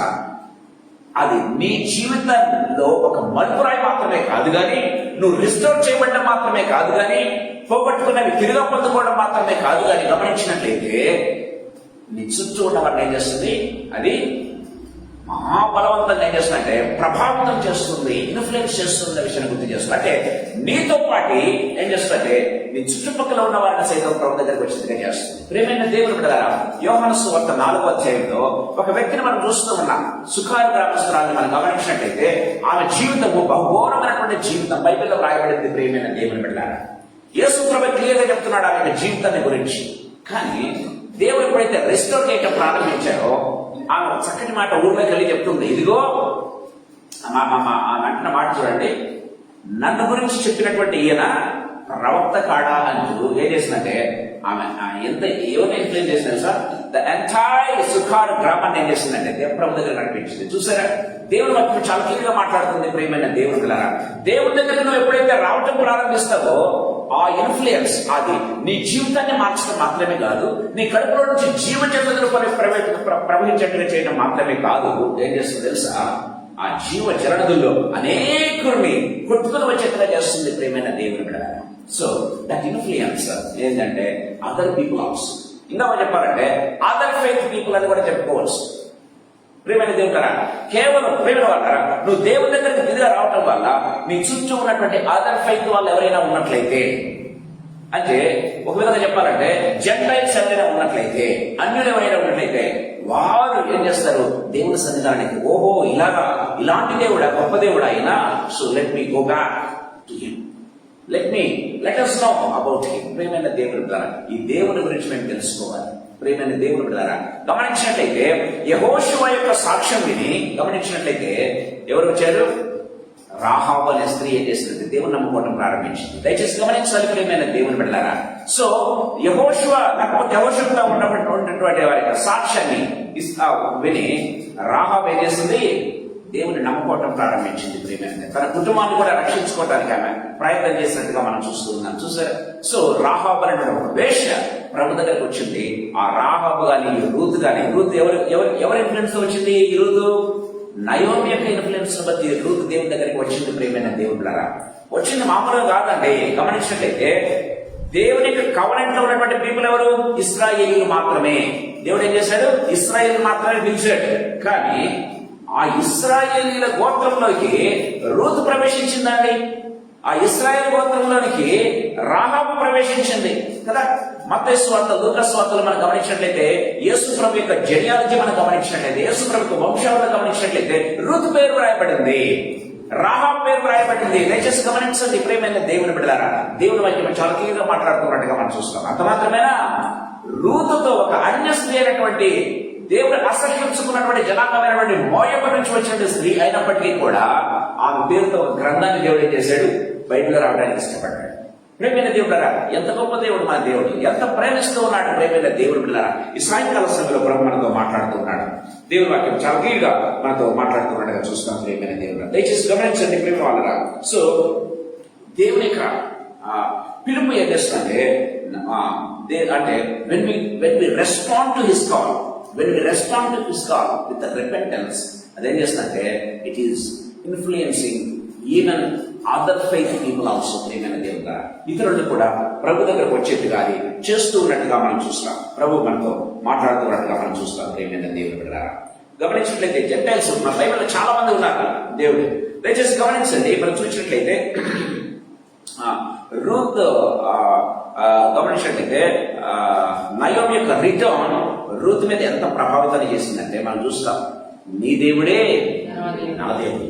అది నీ జీవితంలో ఒక మలుపురాయి మాత్రమే కాదు కానీ, నువ్వు రిస్టోర్ చేయబడడం మాత్రమే కాదు కానీ, పోగొట్టుకున్నవి తిరిగి పొందుకోవడం మాత్రమే కాదు కానీ, గమనించినట్లయితే నీ చుట్టూ ఉన్న వారిని ఏం చేస్తుంది? అది మహాబలవంతంగా ఏం చేస్తుందంటే ప్రభావితం చేస్తుంది, ఇన్ఫ్లుయెన్స్ చేస్తుంది అనే విషయాన్ని గుర్తు చేస్తుంది. అంటే నీతో పాటు ఏం చేస్తుందంటే నీ చుట్టుపక్కల ఉన్న వారిని సైతం ప్రభు దగ్గరికి వచ్చేదిగా చేస్తుంది. ప్రియమైన దేవుని బిడ్డలారా, యోహాను సువార్త 4వ అధ్యాయంలో ఒక వ్యక్తిని మనం చూస్తూ ఉన్నాం. సుఖారు గ్రామస్తురాన్ని మనం గమనించినట్లయితే ఆమె జీవితము బహుఘోరమైనటువంటి జీవితం బైబిల్లో రాయబడింది. ప్రియమైన దేవుని బిడ్డలారా, యేసు ప్రభు క్లియర్ గా చెప్తున్నాడు ఆమె జీవితాన్ని గురించి. కానీ దేవుడు ఎప్పుడైతే రెస్టోర్ చేయటం ప్రారంభించారో, ఆమె చక్కటి మాట ఊర్లోకి వెళ్ళి చెప్తుంది. ఇదిగో అంటున్న మాట చూడండి, నన్ను గురించి చెప్పినటువంటి ఈయన ప్రవక్త కాడా అంటూ ఏం చేసిందంటే ఆమె ఎంత ఏమైనా ఇన్ఫ్లుయెన్స్ చేసింది సార్. ద ఎంటైర్ సుఖార్ గ్రామాన్ని ఏం చేసిందంటే దేవప్రభు దగ్గర నడిపించింది. చూసారా, దేవుని వాక్యం చాలా క్లియర్ గా మాట్లాడుతుంది. ప్రియమైన దేవుని పిల్లరా, దేవుని దగ్గర నువ్వు ఎప్పుడైతే రావటం ప్రారంభిస్తావో ఆ ఇన్ఫ్లుయెన్స్ అది నీ జీవితాన్ని మార్చడం మాత్రమే కాదు, నీ కడుపులో నుంచి జీవజంతువులు ప్రవహించేట్టుగా చేయడం మాత్రమే కాదు, ఏం చేస్తుంది తెలుసా? ఆ జీవ జలనదుల్లో అనేకుల్ని కొట్టుకుని వచ్చేట్టుగా చేస్తుంది. ప్రియమైన దేవుని బిడ్డ. సో దట్ ఇన్ఫ్లుయెన్స్ ఏంటంటే అదర్ పీపుల్ ఆల్సో. ఇంకా చెప్పాలంటే అదర్ ఫెయిత్ పీపుల్ అని కూడా చెప్పుకోవచ్చు. ప్రేమైన దేవుడారా, కేవలం ప్రేమైన వాళ్ళారా, నువ్వు దేవుని దగ్గరికి తిరిగి రావటం వల్ల నీ చుట్టూ ఉన్నటువంటి అదర్ ఫైత్ వాళ్ళు ఎవరైనా ఉన్నట్లయితే, అంటే ఒక విధంగా చెప్పాలంటే జెంటైల్స్ ఎవరైనా ఉన్నట్లయితే, అన్యులు ఎవరైనా ఉన్నట్లయితే, వారు ఏం చేస్తారు? దేవుని సన్నిధానానికి, ఓహో ఇలాంటి దేవుడా, గొప్ప దేవుడా అయినా, so let me go back to him, let us know about him. ప్రేమైన దేవుని ద్వారా ఈ దేవుని గురించి మేము తెలుసుకోవాలి. ప్రేమైన దేవుని ద్వారా గమనించినట్లయితే యెహోషువ యొక్క సాక్ష్యం విని గమనించినట్లయితే ఎవరు వచ్చారు? రాహాబు అనే స్త్రీ ఏం చేసింది? దేవుని నమ్ముకోవడం ప్రారంభించింది. దయచేసి గమనించాలి ప్రియమైన దేవుని బిడ్డలారా. సో యెహోషువ లేకపోతే యెహోషువతో ఉన్నటువంటి వారి యొక్క సాక్ష్యాన్ని విని రాహాబు ఏం చేసింది? దేవుని నమ్ముకోవటం ప్రారంభించింది. ప్రియమైన తన కుటుంబాన్ని కూడా రక్షించుకోవడానికి ఆమె ప్రయత్నం చేసినట్టుగా మనం చూస్తున్నాం. చూసారు? సో రాహాబు అనేటువంటి ఒక వేశ్య ప్రభు దగ్గరకు వచ్చింది. ఆ రాహాబు గాని రూతు గాని, రూతు ఎవరి ఇన్ఫ్లుయెన్స్ వచ్చింది? ఈ రూతు నయోమి యొక్క ఇన్ఫ్లుయెన్స్ బట్టి రూతు దేవుని దగ్గరికి వచ్చింది. ప్రియమైన దేవుడులారా, వచ్చింది మామూలుగా కాదండి. గమనించినట్లయితే దేవుని యొక్క కవనెంట్ లో ఉన్నటువంటి పీపుల్ ఎవరు? ఇశ్రాయేలీయులు మాత్రమే. దేవుడు ఏం చేశాడు? ఇశ్రాయేలు మాత్రమే పిలిచాడు. కానీ ఆ ఇశ్రాయేలీల గోత్రంలోకి రూతు ప్రవేశించిందండి. ఆ ఇశ్రాయేల్ గోత్రంలోనికి రాహాబు ప్రవేశించింది కదా. మత్తయి సువార్త, లూకా సువార్తలు మనం గమనించినట్లయితే యేసు ప్రభు యొక్క జెనియాలజీ మనం గమనించినట్లయితే, యేసు ప్రభు యొక్క వంశావళి గమనించినట్లయితే రూతు పేరు రాయబడింది, రాహాబు పేరు రాయబడింది. దయచేసి గమనించండి ప్రియమైన దేవుని బిడ్డలారా, దేవుని వాక్యం చాలా క్లియర్గా మాట్లాడుతున్నట్టుగా మనం చూస్తాం. అంత మాత్రమేనా? రూతుతో ఒక అన్య స్త్రీ అయినటువంటి, దేవుడు అసహ్యించుకున్నటువంటి జనాంగమైనటువంటి మోయబ నుంచి వచ్చిన స్త్రీ అయినప్పటికీ కూడా ఆమె పేరుతో ఒక గ్రంథాన్ని దేవుడు ఏం చేశాడు? బైబిల్లో రావడానికి ఇష్టపడ్డాడు. ప్రేమైన దేవుడారా, ఎంత గొప్ప దేవుడు మన దేవుడు, ఎంత ప్రేమిస్తూ ఉన్నాడు ప్రేమైన దేవుడు బిడ్డలారా. ఈ సాయంకాల సమయంలో ప్రభు మనతో మాట్లాడుతూ ఉన్నాడు. దేవుని వాక్యం చాలా క్లియర్గా మనతో మాట్లాడుతున్నట్టుగా చూస్తాం. ప్రేమైన దేవుడు దయచేసి గమనించండి ప్రేమ వాళ్ళరా. సో దేవుని యొక్క పిలుపు ఏం చేస్తుందంటే, అంటే when we respond to his call with the repentance, అదేం చేస్తుందంటే it is influencing even other faith people also. ప్రియమైన దేవుడా, ఇతరులను కూడా ప్రభు దగ్గరకు వచ్చేట్టుగా అది చేస్తూ ఉన్నట్టుగా మనం చూస్తాం. ప్రభు మనతో మాట్లాడుతున్నట్టుగా మనం చూస్తాం. ప్రియమైన దేవుడు బిడ్డలారా, గమనించినట్లయితే జెంటైల్స్ మన బైబిల్లో చాలా మంది ఉన్నారు దేవుడు. దయచేసి గమనించండి. మనం చూసినట్లయితే రూత్ గమనించినట్లయితే నయోమి యొక్క రిటర్న్ రూత్ మీద ఎంత ప్రభావితం చేసిందంటే మనం చూస్తాం. నీ దేవుడే నా దేవుడు,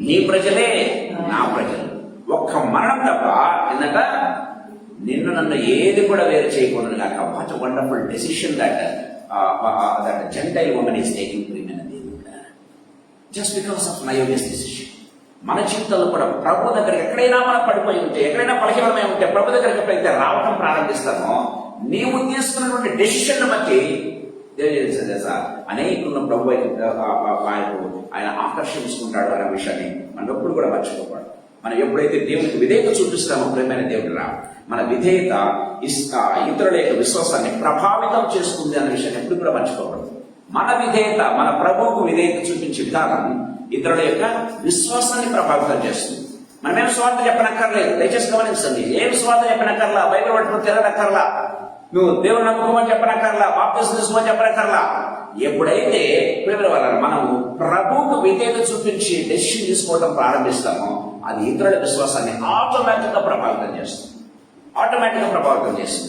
నీ ప్రజలే నా ప్రజలు, ఒక్క మరణం తప్ప ఏంటంట, నిన్ను నన్ను ఏది కూడా వేరు చేయకూడదు కాక. What wonderful decision that gentile women is taking. ప్రియమైన దేవుడు, జస్ట్ బికాస్ ఆఫ్ నయోమిస్ డెసిషన్ మన జీవితంలో కూడా ప్రభు దగ్గరికి ఎక్కడైనా మనం పడిపోయి ఉంటే, ఎక్కడైనా బలహీనమై ఉంటే ప్రభు దగ్గరికి ఎప్పుడైతే రావటం ప్రారంభిస్తామో, నీవు తీసుకున్నటువంటి డెసిషన్ బట్టి తెలుసా అనేకులను ప్రభు ఆయన ఆకర్షించుకుంటాడు అనే విషయాన్ని మనం ఎప్పుడు కూడా మర్చిపోకూడదు. మనం ఎప్పుడైతే దేవునికి విధేయత చూపిస్తామో ప్రేమైన దేవుడు మన విధేయత ఇతరుల యొక్క విశ్వాసాన్ని ప్రభావితం చేస్తుంది అనే విషయాన్ని ఎప్పుడు కూడా మర్చిపోకూడదు. మన విధేయత, మన ప్రభువుకు విధేయత చూపించే విధానం ఇతరుల యొక్క విశ్వాసాన్ని ప్రభావితం చేస్తుంది. మనమేం స్వార్థ చెప్పనక్కర్లేదు. దయచేసి గమనించండి. ఏం స్వార్థ చెప్పనక్కర్లా, బైబిల్ పట్టుకుని తిరగనక్కర్లా, నువ్వు దేవుని నమ్ముకోమని చెప్పనక్కర్లా, బాప్తిసం తీసుకోమని చెప్పనక్కర్లా. ఎప్పుడైతే ప్రేమ వల్ల మనము ప్రభువుకు విధేయత చూపించి డెసిషన్ తీసుకోవడం ప్రారంభిస్తామో అది ఇతరుల విశ్వాసాన్ని ఆటోమేటిక్ గా ప్రభావితం చేస్తుంది.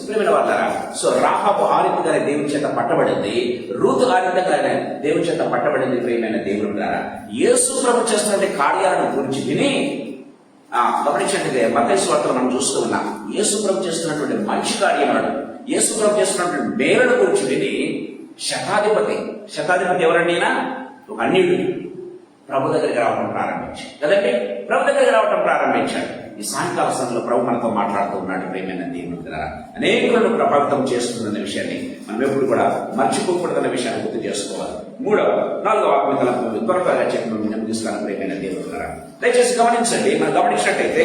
ప్రేమ వాళ్ళ సో రాహాబు ఆ రీతిగానే దేవుని చేత పట్టబడింది, రూతు ఆ రీతిగానే దేవుని చేత పట్టబడింది. ప్రియమైన దేవుని ద్వారా యేసు ప్రభు చేస్తున్న కార్యాలను గురించి విని గమనించండి. మత్తయి సువార్తలో మనం చూస్తూ ఉన్నాం. యేసు ప్రభు చేస్తున్నటువంటి మంచి కార్యములను, యేసు ప్రభు చేస్తున్నటువంటి మేలుల గురించి విని శతాధిపతి ఎవరండి? ఒక అన్యుడు ప్రభు దగ్గరికి రావడం ప్రారంభించాడు కదండి. ప్రభు దగ్గరికి రావడం ప్రారంభించాడు. ఈ సాయంకాల సమయంలో ప్రభు మనతో మాట్లాడుతూ ఉన్నాడు. ప్రేమైన దేవుని ద్వారా అనేకులను ప్రభావితం చేస్తుందన్న విషయాన్ని మనం ఎప్పుడు కూడా మర్చిపోకూడదన్న విషయాన్ని గుర్తు చేసుకోవాలి. నాలుగవ ఆత్మీయతల త్వరగా చెప్పి తీసుకున్నాను. ప్రేమైన దేవుని ద్వారా దయచేసి గమనించండి. మనం గమనించినట్టయితే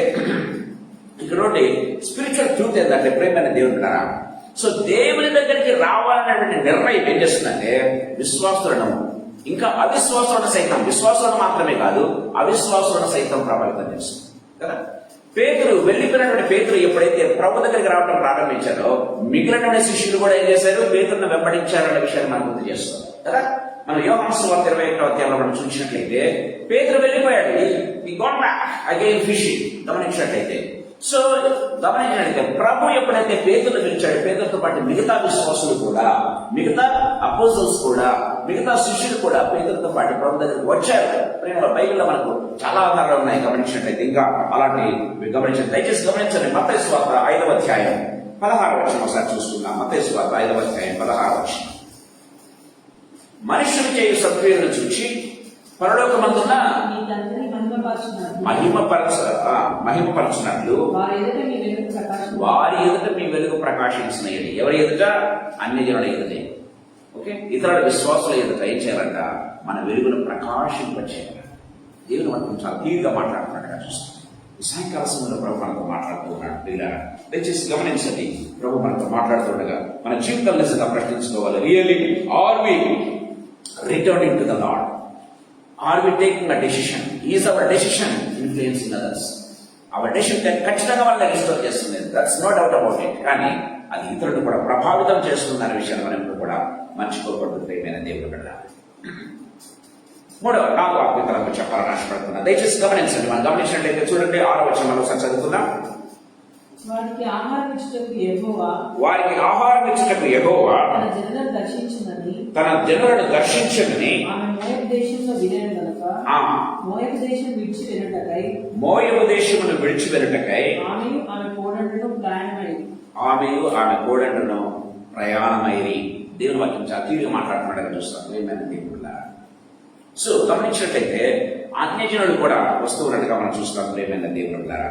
ఇక్కడ స్పిరిచువల్ ట్రూత్ ఏంటంటే ప్రేమైన దేవుని ద్వారా సో దేవుని దగ్గరికి రావాలనేటువంటి నిర్ణయం ఏం చేస్తుందంటే విశ్వాసులను, ఇంకా అవిశ్వాసులను సైతం, విశ్వాసులను మాత్రమే కాదు అవిశ్వాసులను సైతం ప్రభావితం చేస్తుంది కదా. పేతురు వెళ్ళిపోయినటువంటి పేతురు ఎప్పుడైతే ప్రభు దగ్గరికి రావడం ప్రారంభించారో మిగిలినటువంటి శిష్యులు కూడా ఏం చేశారు? పేతురును వెంబడించారనే విషయాన్ని మనం గుర్తు చేస్తాం కదా. మనం యోహాను సువార్త 21వ అధ్యాయంలో మనం చూసినట్లయితే పేతురు వెళ్ళిపోయాడు. ఈ గాట్ బ్యాక్ అగైన్ ఫిషింగ్ గమనించినట్లయితే. సో గమనించినట్లయితే ప్రభు ఎప్పుడైతే పేతురును పిలిచాడు, పేతురుతో పాటు మిగతా విశ్వాసులు కూడా, మిగతా అపోజిల్స్ కూడా, మిగతా శిష్యులు కూడా పేతురుతో పాటు ప్రభు దగ్గరికి వచ్చారు. బైబిల్లో మనకు చాలా ఆధారాలు ఉన్నాయి గమనించినట్లయితే. ఇంకా అలాంటి గమనించండి, దయచేసి గమనించండి. మత్తయి సువార్త 5వ అధ్యాయం 16వ వచనం ఒకసారి చూసుకుందాం. మత్తయి సువార్త 5వ అధ్యాయం 16వ వచనం. మనుషులు చేయు సత్క్రియలను చూచి పరలోకమందున్న నీ తండ్రిని మహిమపరచునట్లు వారి ఎదుట మీ వెలుగు ప్రకాశించినది. ఎవరి ఎదుట? అన్ని జనుల ఎదుటే. ఓకే, ఇతరుల విశ్వాసుల ఎదుట ఏం చేయాలంట? మన వెలుగును ప్రకాశింపచేయాలి. దేవుని మనం చాలా తీరుగా మాట్లాడుతున్నట్టుగా చూస్తాం. ఈ సాయంకాల సమయంలో ప్రభు మనతో మాట్లాడుతున్నాడు. పిల్లలు దయచేసి గమనించండి. ప్రభు మనతో మాట్లాడుతుండగా మన జీవితాలు నిజంగా ప్రశ్నించుకోవాలి. Really are we returning to the lord? Are we taking a decision? Is our decision influencing others? Our decision ఖచ్చితంగా వాళ్ళని రిస్టోర్ చేస్తుంది, that's no doubt about it. కానీ అది ఇతరులను కూడా ప్రభావితం చేస్తుంది అనే విషయాన్ని మనం ఇప్పుడు కూడా మర్చిపోకూడదు. ప్రియమైన దేవుడు బిడ్డ, 4వ ఆజ్ఞ చెప్పాలని ఆశపడుతున్నా. దయచేసి గమనించండి. మనం గమనించినట్లయితే చూడండి, 6వ వచనం ఒకసారి చదువుకుందాం. వారికి ఆహారం ఇచ్చుటకు యెహోవా తన జనులను దర్శించనని ఆమె మోయాబు దేశంలో వినను గనుక మోయాబు దేశం విడిచి వెనుటకై మోయాబు దేశమును విడిచి వెనుటకై ఆమెయు ఆమె కోడండును ప్రయాణమైరి. దేవుని వాక్యం చాలా తీరుగా మాట్లాడుతున్నాడని చూస్తాం. ఏమైనా దేవుడు. సో గమనించినట్లయితే అన్యజనులు కూడా వస్తూ ఉన్నట్టుగా మనం చూస్తాం. ప్రేమైన దేవుడు ద్వారా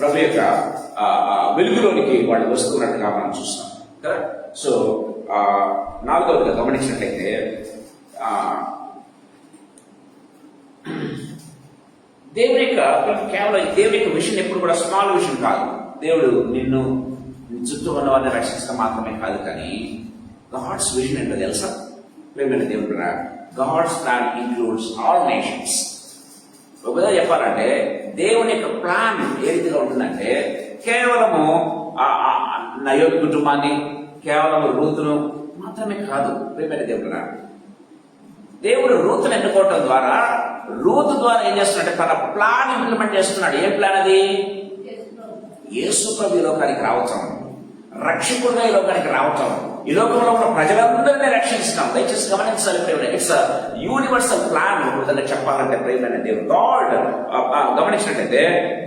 ప్రభు యొక్క వెలుగులోనికి వాళ్ళు వస్తున్నట్టుగా మనం చూస్తాం కదా. సో 4వదిగా గమనించినట్లయితే దేవుని యొక్క కేవలం దేవుని యొక్క విషయం ఎప్పుడు కూడా స్మాల్ విషయం కాదు. దేవుడు నిన్ను చుట్టూ ఉన్న వారిని రక్షించడం మాత్రమే కాదు, కానీ గాడ్స్ విజన్ ఏంటో తెలుసా? ప్రేమైన దేవుడు, God's plan includes all nations. ఒకదా చెప్పాలంటే దేవుని యొక్క ప్లాన్ ఏ రీతిగా ఉంటుందంటే కేవలము నయోబు కుటుంబాన్ని, కేవలం రూతును మాత్రమే కాదు. ప్రేమైన దేవుడు, దేవుడు రూతును ఎన్నుకోవటం ద్వారా, రూతు ద్వారా ఏం చేస్తున్నాడంటే తన ప్లాన్ ఇంప్లిమెంట్ చేస్తున్నాడు. ఏం ప్లాన్ అది? యేసు ప్రభు ఈ లోకానికి రావటం, రక్షకుడుగా ఈ లోకానికి రావటం, ఈ లోకంలో ఉన్న ప్రజలందరినీ రక్షిస్తాం. దయచేసి గమనించాలి ప్రేమ. It's universal plan. విధంగా చెప్పాలంటే ప్రేమైన దేవుడు గాడ్ గమనించినట్లయితే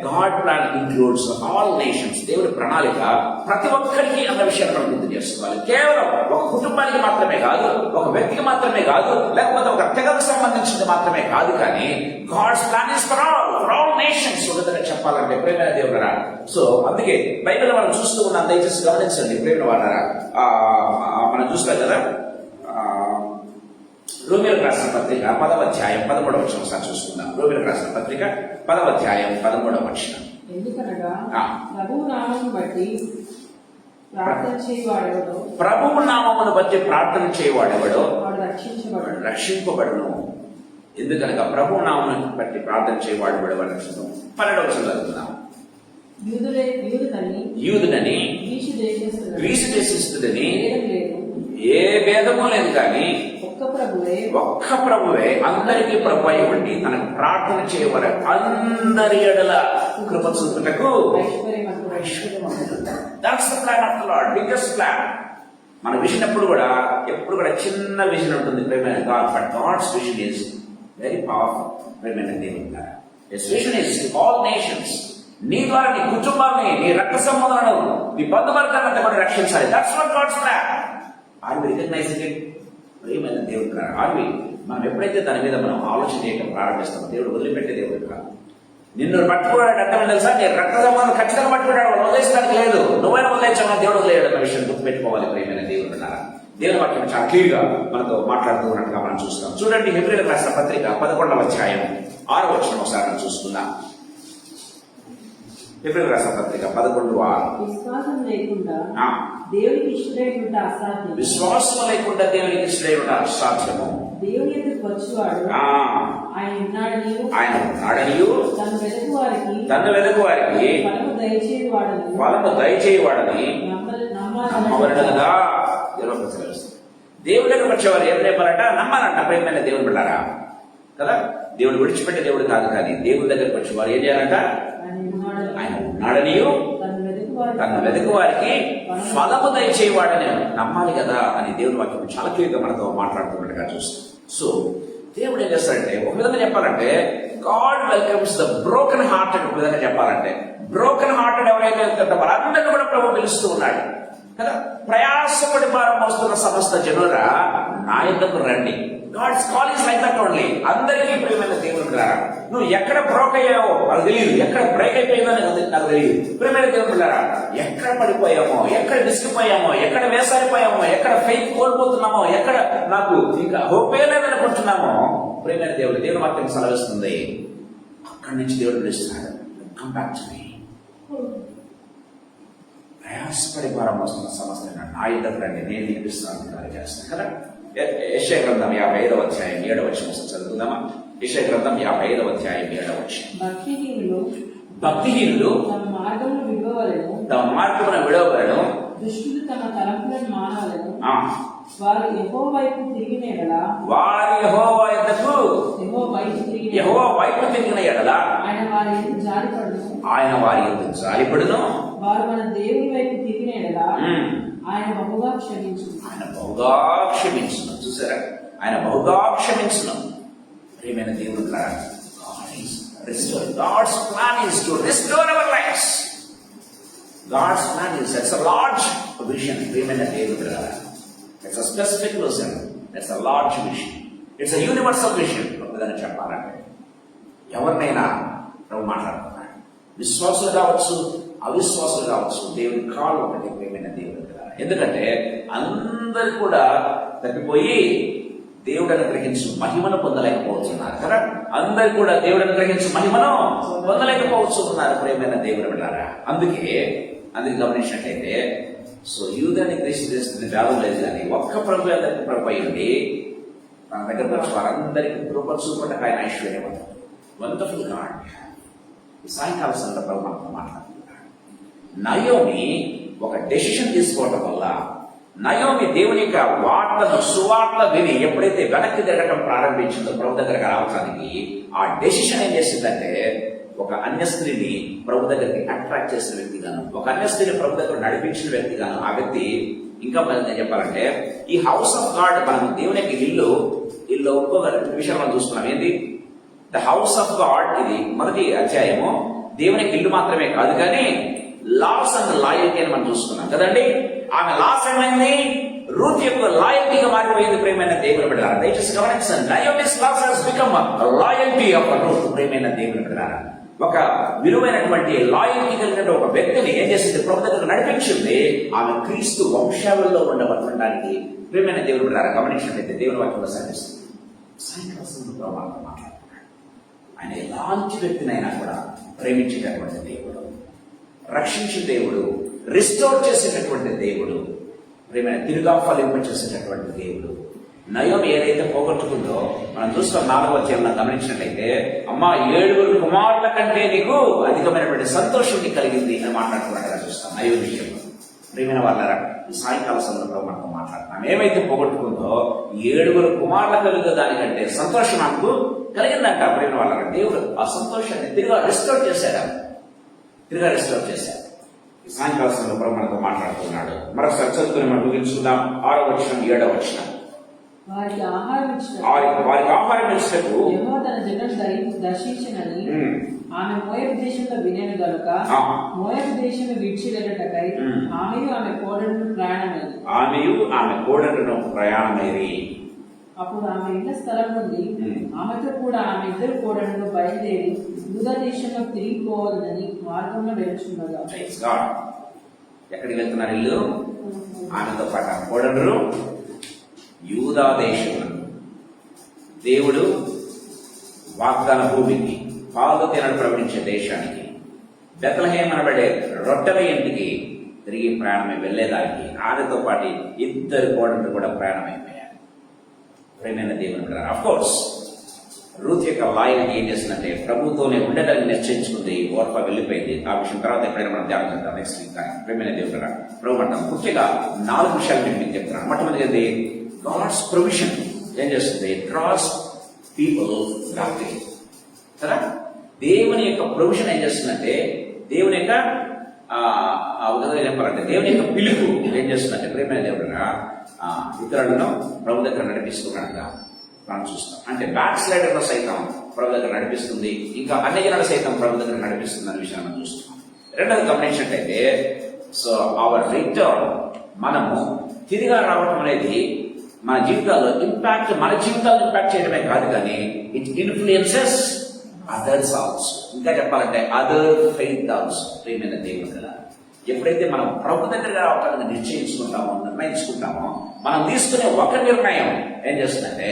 God plan includes all nations. దేవుడి ప్రణాళిక ప్రతి ఒక్కరికి అన్న విషయాన్ని మనం గుర్తు చేసుకోవాలి. కేవలం ఒక కుటుంబానికి మాత్రమే కాదు, ఒక వ్యక్తికి మాత్రమే కాదు, లేకపోతే ఒక తెగకు సంబంధించింది మాత్రమే కాదు, కానీ God's plan is for all nations. విధంగా చెప్పాలంటే ప్రేమైన దేవుడు. సో అందుకే బైబిల్ మనం చూస్తూ ఉన్నాం. దయచేసి గమనించండి ప్రేమ వాళ్ళరా. మనం చూస్తాం కదా, రోమిలకు రాసిన పత్రిక 10వ అధ్యాయం 13వ వచనం ఒకసారి చూసుకుందాం. రోమిలకు రాసిన పత్రిక 10వ అధ్యాయం 13వ వచనం. ఎందుకనగా ప్రభువు నామమును బట్టి ప్రార్థన చేయవాడెవడో రక్షింపబడును. ఎందుకనగా ప్రభువు నామమును బట్టి ప్రార్థన చేయవాడెవడో రక్షించు. 12వ వచనం చదువుకుందాం. యూదుడని గ్రీసు దేశస్థుడని ఏ భేదము లేదు, కానీ ఒక్క ప్రభువే అందరికీ ప్రభు అయి ఉండి తనకు ప్రార్థన చేయవలె అందరి ఎడల కృప చూపుటకు. That's the plan of the lord, biggest plan. మన విజన్ ఎప్పుడు కూడా చిన్న విజన్ ఉంటుంది ప్రేమైన God, but God's vision is very powerful. ప్రేమైన దేవుడు, his vision is all nations. నీ ద్వారా నీ కుటుంబాన్ని, నీ రక్త సంబంధాలను, నీ బంధువర్గాలంతా కూడా రక్షించాలి. That's what God's plan. Are we recognising it? ప్రియమైన దేవుడు, ఆర్ వి? మనం ఎప్పుడైతే దాని మీద మనం ఆలోచన చేయడం ప్రారంభిస్తామో దేవుడు వదిలిపెట్టే దేవుడు కాదు. నిన్ను పట్టుకోవడానికి అర్థం తెలుసా? నీ రక్త సంబంధం ఖచ్చితంగా పట్టుకున్నాడు, వదిలేసడానికి లేదు. నువ్వైనా వదిలేచామని దేవుడు వదిలేయడం అన్న విషయం గుర్తుపెట్టుకోవాలి. ప్రియమైన దేవుడు, దేవుని వాక్యం చాలా క్లియర్గా మనతో మాట్లాడుతూ ఉన్నట్టుగా మనం చూస్తాం. చూడండి, హెబ్రీయులకు రాసిన పత్రిక 11వ అధ్యాయం 6వ వచనం ఒకసారి మనం చూసుకుందాం. హెబ్రీయులకు రాసిన పత్రిక 11:6. విశ్వాసం లేకుండా దేవునికి ఇష్టడై ఉంటే అసాధ్యం. విశ్వాసం లేకుండా దేవునికి ఇష్టడై ఉంటే అసాధ్యము. దేవుని ఎదురు వచ్చేవాడు ఆయన ఉన్నాడనియు ఆయన ఉన్నాడనియు తను వెతుకు వారికి తన్ను వెదకు వారికి ఫలము దయచేయువాడని ఫలము దయచేయవాడని నమ్మవలనగా దేవుడి దగ్గరకు వచ్చేవారు ఏం రేపాలంట? నమ్మాలంట. ప్రేమైన దేవుడు బిడ్డారా కదా, దేవుడు విడిచిపెట్టే దేవుడు కాదు, కానీ దేవుడి దగ్గరకు వచ్చేవారు ఏం చేయాలంట? ఆయన ఉన్నాడనియు తను వెతుకు వారికి ఫలము దయచేయవాడని నమ్మాలి కదా అని దేవుడి వాక్యం చాలా క్లియర్గా మనతో మాట్లాడుతున్నట్టుగా చూస్తాం. సో దేవుడు ఏం చేస్తాడంటే, ఒక విధంగా చెప్పాలంటే God welcomes the broken hearted. ఒక విధంగా చెప్పాలంటే బ్రోకెన్ హార్టెడ్ ఎవరైతే ఉంటారో వారందరినీ కూడా ప్రభు పిలుస్తూ ఉన్నాడు కదా. ప్రయాసపడి భారం మోస్తున్న సమస్త జనురా నా యొద్దకు రండి. God's call is like that only. అందరికీ ప్రియమైన దేవుడు రారా, నువ్వు ఎక్కడ బ్రోక్ అయ్యావో నాకు తెలియదు, ఎక్కడ బ్రేక్ అయిపోయిందో నాకు తెలియదు. ప్రియమైన దేవుడు రారా, ఎక్కడ పడిపోయామో, ఎక్కడ విసిగిపోయామో, ఎక్కడ వేసారిపోయామో, ఎక్కడ ఫెయిత్ కోల్పోతున్నామో, ఎక్కడ నాకు ఇంకా హోపే లేదనుకుంటున్నామో, ప్రియమైన దేవుడు వాక్యం సెలవిస్తుంది, అక్కడి నుంచి దేవుడు పిలుస్తున్నాడు, కమ్ బ్యాక్ టు మీ. ప్రయాసపడి భారం వస్తున్న సమస్య నా ఇద్దరు రండి, నేను వినిపిస్తున్నాను కార్యం చేస్తాను కదా. యెషయా గ్రంథం 55వ అధ్యాయం 7వ వచనం చదువుదామా? యెషయా గ్రంథం 55వ అధ్యాయం 7వ వచనం. భక్తిహీనులు తమ మార్గమున విడవలను, దుష్టులు తమ తలంపులను మానవలను, వారు యెహోవా వైపు తిరిగిన ఎడల ఆయన వారి యందు జాలిపడును. వారు మన దేవుని వైపు తిరిగిన ఎడల ఆయన బహుగా క్షమించును. చూసారా, ఆయన బహుగా క్షమించును. ప్రియమైన దేవుడు, God's plan is to restore our lives. God's plan is, that's a large vision. ప్రియమైన దేవుడు, it's a specific vision, that's a large vision, it's a universal vision. ఒకదాన్ని చెప్పాలంటే ఎవరినైనా ప్రభు మాట్లాడుతున్నాడు. విశ్వాసులు కావచ్చు, అవిశ్వాసులు కావచ్చు, దేవుని కాల్ ఒకటి. ప్రియమైన దేవుడు, ఎందుకంటే అందరు కూడా తప్పిపోయి దేవుడు అనుగ్రహించు మహిమను పొందలేకపోతున్నారు కదా. అందరు కూడా దేవుడు అనుగ్రహించు మహిమను పొందలేకపోతున్నారు. ప్రియమైన దేవుడు బిడ్డలారా, అందుకే గమనించినట్లయితే, సో యూదుని క్రీస్తు చేస్తున్న జాబం లేదు, కానీ ఒక్క ప్రభు అందరికి ప్రభు అయ్యింది. మన దగ్గర వచ్చి వారందరికీ కృప చూపడానికి ఆయన ఐశ్వర్యవంతుడు. Wonderful God. ఈ సాయంకాల సందర్భంలో మనతో మాట్లాడుతున్నాడు. నయోమి ఒక డెసిషన్ తీసుకోవడం వల్ల, నయోమి దేవుని యొక్క సువార్త విని ఎప్పుడైతే వెనక్కి తిరగటం ప్రారంభించిందో ప్రభు దగ్గరకు రావడానికి, ఆ డెసిషన్ ఏం చేసిందంటే, ఒక అన్య స్త్రీని ప్రభు దగ్గరికి అట్రాక్ట్ చేసిన వ్యక్తిగాను, ఒక అన్య స్త్రీని ప్రభు దగ్గర నడిపించిన వ్యక్తిగాను ఆ వ్యక్తి. ఇంకా నేను చెప్పాలంటే, ఈ హౌస్ ఆఫ్ గాడ్, మనం దేవుని యొక్క ఇల్లు ఇంకొక విషయం మనం చూస్తున్నాం. ఏంటి? ద హౌస్ ఆఫ్ గాడ్, ఇది మొదటి అధ్యాయము. దేవుని యొక్క ఇల్లు మాత్రమే కాదు, కానీ లాస్ అండ్ లాయల్టీ అని మనం చూసుకున్నాం కదండి. ఆమె లాస్ ఏమైంది? రూత్ యొక్క లాయల్టీగా మారిపోయింది. ప్రియమైన దేవుని బిడ్డలారా, దయచేసి గమనించండి. Naomi's loss has become loyalty of Ruth. ప్రియమైన దేవుని బిడ్డలారా, ఒక విలువైనటువంటి లాయల్టీ కలిగిన ఒక వ్యక్తిని ఏం చేసింది? ప్రభు దగ్గర నడిపించింది. ఆమె క్రీస్తు వంశావళిలో ఉండడానికి. ప్రియమైన దేవుని బిడ్డలారా, గమనించినట్లయితే దేవుని వాక్యంలో సాగిస్తుంది. సాయంకాలం మాట్లాడుతున్నాడు. ఆయన ఎలాంటి వ్యక్తినైనా కూడా ప్రేమించేటటువంటి దేవుడు, రక్షించే దేవుడు, రిస్టోర్ చేసేటటువంటి దేవుడు, ప్రేమైన తిరుగా ఫలింపచేసేటటువంటి దేవుడు. నయోమి ఏదైతే పోగొట్టుకుందో మనం చూస్తాం 4వ అధ్యాయంలో గమనించినట్లయితే, అమ్మా 7 కుమారుల కంటే నీకు అధికమైనటువంటి సంతోషం నీకు కలిగింది అని మాట్లాడుతున్నట్టుగా చూస్తాం నయోమి విషయంలో. ప్రియమైన వాళ్ళారా, ఈ సాయంకాల సందర్భంలో మనకు మాట్లాడుతున్నాం. ఏమైతే పోగొట్టుకుందో 7 కుమారుల కలిగే దానికంటే సంతోషం నాకు కలిగిందంట. ప్రియమైన వాళ్ళ దేవుడు ఆ సంతోషాన్ని తిరిగా రిస్టోర్ చేశాడు. ఈ సాయంకాల సందర్భంలో మనతో మాట్లాడుతున్నాడు. మరొకసారి చదువుకుని మనం ముగించుకుందాం. 6వ వచనం 7వ వచనం. వారికి ఆహారం ఇచ్చినట్టు యెహోవా తన జనులను దర్శించినని ఆమె మోయాబు దేశంలో వినేను గనుక మోయాబు దేశం విడిచి వెళ్ళటకై ఆమెయు ఆమె కోడలను ప్రయాణమైరి. అప్పుడు ఆమె ఇళ్ల స్థలం నుండి ఆమెతో కూడా ఆమె 2 కోడళ్లను బయలుదేరి యూదా దేశంలో తిరిగిపోవాలని మార్గంలో వెళ్తున్నదా. ఎక్కడికి వెళ్తున్నారు? ఇల్లు ఆమెతో పాటు కోడలు యూదా దేశం. దేవుడు వాగ్దాన భూమికి, పాలు తినడు ప్రవహించే దేశానికి, బెత్లెహేము అనబడే రొట్టెల ఇంటికి తిరిగి ప్రయాణమై వెళ్లేదానికి ఆమెతో పాటు 2 కోడళ్ళు కూడా ప్రయాణమైపోయారు. ప్రేమైన దేవుని, ఆఫ్ కోర్స్ రూత్ యొక్క లాయల్టీ ఏం చేస్తుందంటే ప్రభుతోనే ఉండడానికి నిశ్చయించుకుంది. ఓర్పా వెళ్ళిపోయింది. ఆ విషయం తర్వాత ఎప్పుడైనా మనం ధ్యానం చేద్దాం నెక్స్ట్ వీక్. కానీ ప్రేమైన దేవుడు ప్రభు అంటాం. ముఖ్యంగా 4 విషయాలు నేను మీకు చెప్తున్నాను. మొట్టమొదటిది గాడ్స్ ప్రొవిజన్ ఏం చేస్తుంది, డ్రాస్ పీపుల్ బ్యాక్ కదా. దేవుని యొక్క ప్రొవిజన్ ఏం చేస్తుందంటే, దేవుని యొక్క ఉదాహరణ చెప్పాలంటే దేవుని యొక్క పిలుపు ఏం చేస్తుందంటే ప్రేమైన దేవుడుగా ఇతరులను ప్రభు దగ్గర నడిపిస్తున్నాడుగా మనం చూస్తాం. అంటే బ్యాక్ స్లైడర్లో సైతం ప్రభు దగ్గర నడిపిస్తుంది, ఇంకా అన్ని జనాలు సైతం ప్రభు దగ్గర నడిపిస్తుంది అనే విషయాన్ని మనం చూస్తున్నాం. రెండవది గమనించినట్టయితే, సో అవర్ రిటర్న్, మనము తిరిగా రావడం అనేది మన జీవితాల్లో ఇంపాక్ట్, మన జీవితాల్లో ఇంపాక్ట్ చేయడమే కాదు, కానీ ఇట్ ఇన్ఫ్లుయెన్సెస్ అదర్స్ ఆల్సో. ఇంకా చెప్పాలంటే అదర్ ఫెయిత్ ఆల్సో. ప్రేమైన దేవుడు కదా, ఎప్పుడైతే మనం ప్రభు దగ్గర రావడానికి నిర్ణయించుకుంటామో మనం తీసుకునే ఒక నిర్ణయం ఏం చేస్తుందంటే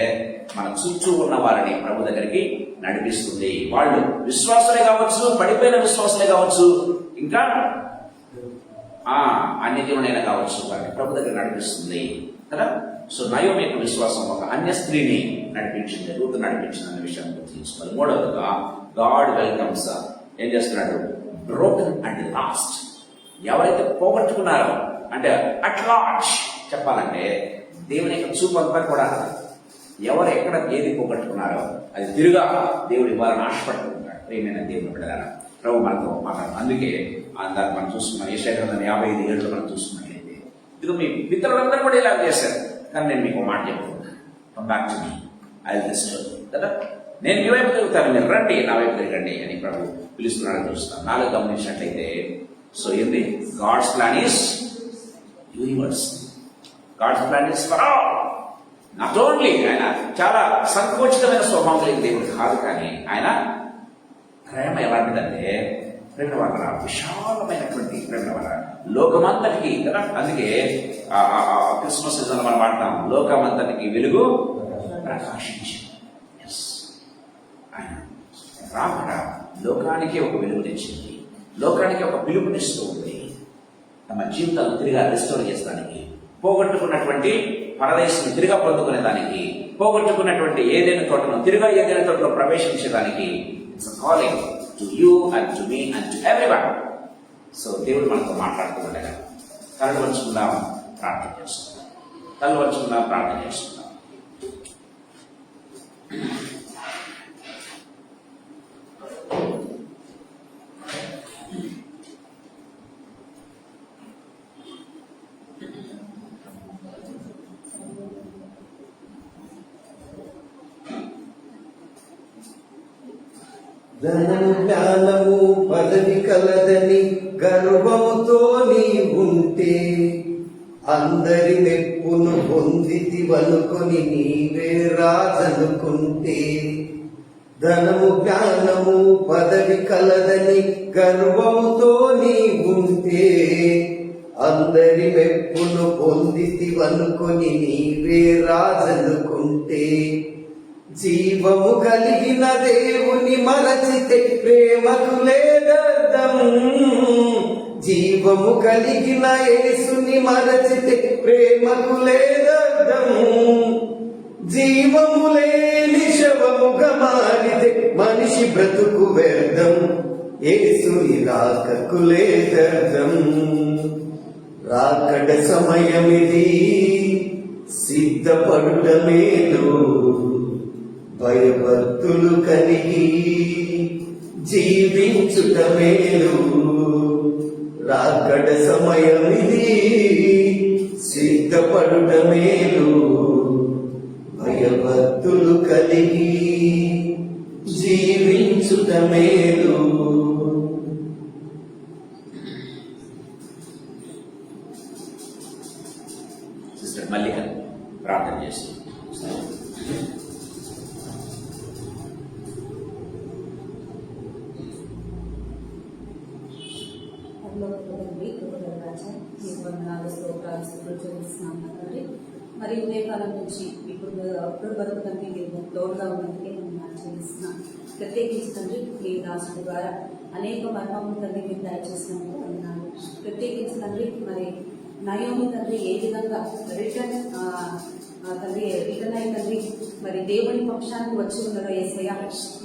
మన చుట్టూ ఉన్న వారిని ప్రభు దగ్గరికి నడిపిస్తుంది. వాళ్ళు విశ్వాసులే కావచ్చు, పడిపోయిన విశ్వాసులే కావచ్చు, ఇంకా అన్యజీవులైనా కావచ్చు, వారిని ప్రభు దగ్గర నడిపిస్తుంది కదా. సో నయోమి యొక్క విశ్వాసం ఒక అన్య స్త్రీని నడిపించింది, రూత్ నడిపించింది అనే విషయాన్ని గుర్తుంచుకోవాలి. మూడవదిగా గాడ్ వెల్కమ్స్, ఏం చేస్తున్నాడు, బ్రోకెన్ అండ్ లాస్ట్. ఎవరైతే పోగొట్టుకున్నారో, అంటే అట్ లార్జ్ చెప్పాలంటే దేవుని యొక్క చూపు అంతా కూడా ఎవరు ఎక్కడ ఏది పోగొట్టుకున్నారో అది తిరుగా దేవుడు ఇవ్వాలని ఆశపడుతుంటాడు. ప్రేమైన దేవుని బిడ్డలారా, ప్రభు మనతో మాట్లాడు. అందుకే దాన్ని మనం చూసుకున్నాం. యెషయా గ్రంథం 55:7 మనం చూసుకున్నట్లయితే, ఇదిగో మీ పితరులందరూ కూడా ఇలా చేశారు, కానీ నేను మీకు మాట చెప్తున్నా, come back to me, I will restore కదా. నేను మీ వైపు తిరుగుతాను, మీరు రండి, నా వైపు తిరగండి అని ప్రభు పిలుస్తున్నాడని చూస్తాను. నాలో గమనించినట్లయితే, సో ఏంది, God's plan is universe. God's plan is for all. Not only ఆయన చాలా సంకోచితమైన స్వభావం కలిగిన దేవుడు కాదు, కానీ ఆయన ప్రేమ ఎలాంటిదంటే ప్రేమ వల్ల విశాలమైనటువంటి ప్రేమ వల్ల లోకమంతటికి కదా. అందుకే క్రిస్మస్ సీజన్ మనం వాడతాం, లోకమంతటికి వెలుగు ప్రకాశించింది. ఆయన రాకడ లోకానికి ఒక వెలుగునిచ్చింది, లోకానికి ఒక పిలుపునిస్తూ ఉంది. తమ జీవితాలను తిరిగా రెస్టోర్ చేసడానికి, పోగొట్టుకున్నటువంటి పరదేశం తిరిగా పొందుకునే దానికి, పోగొట్టుకున్నటువంటి ఏదైనా తోటను తిరిగా ఏదైనా తోటలో ప్రవేశించేదానికి it's calling to you and to me and to everyone. So దేవుడు మనతో మాట్లాడుతూ ఉండగా కళ్ళు వంచుకుందాం, ప్రార్థన చేస్తున్నాం. కళ్ళు వంచుకుందాం, ప్రార్థన చేస్తున్నాం. ధనము జ్ఞానము పదవి కలదని గర్వముతో నీ ఉంటే, అందరి మెప్పును పొందితివనుకొని నీవే రాజనుకుంటే. ధనము జ్ఞానము పదవి కలదని గర్వముతో నీ ఉంటే, అందరి మెప్పును పొందితివనుకొని నీవే రాజనుకుంటే. జీవము కలిగిన దేవుని మరచితే ప్రేమకు లేదర్థం. జీవము కలిగిన యేసుని మరచితే ప్రేమకు లేదర్థం. జీవము లేని శవముగా మారితే మనిషి బ్రతుకు వ్యర్థం. యేసుని రాకకు లేదర్థం. రాకడ సమయమిది, సిద్ధపడుట మేలు. భయభక్తులు కలిగి జీవించుట మేలు. రాకడ సమయమిది, సిద్ధపడుట మేలు. భయభక్తులు కలిగి జీవించుట మేలు. సిస్టర్ మల్లిక ప్రార్థన చేస్తుంది. మరి ఉదయకాలం నుంచి ఇప్పుడు వరకు తండ్రి మీరు తోడుగా ఉన్నందుకే నేను ఆచరిస్తున్నాను. ప్రత్యేకించి తండ్రి మీ రాష్ట్రం ద్వారా అనేక మర్మములు తండ్రి మీరు దయచేసినందుకు అన్నాను. ప్రత్యేకించి తండ్రి మరి నయోమి తండ్రి ఏ విధంగా రిటర్న్ అయ్యి తండ్రి మరి దేవుని పక్షానికి వచ్చి ఉన్నదో యేసయ్య,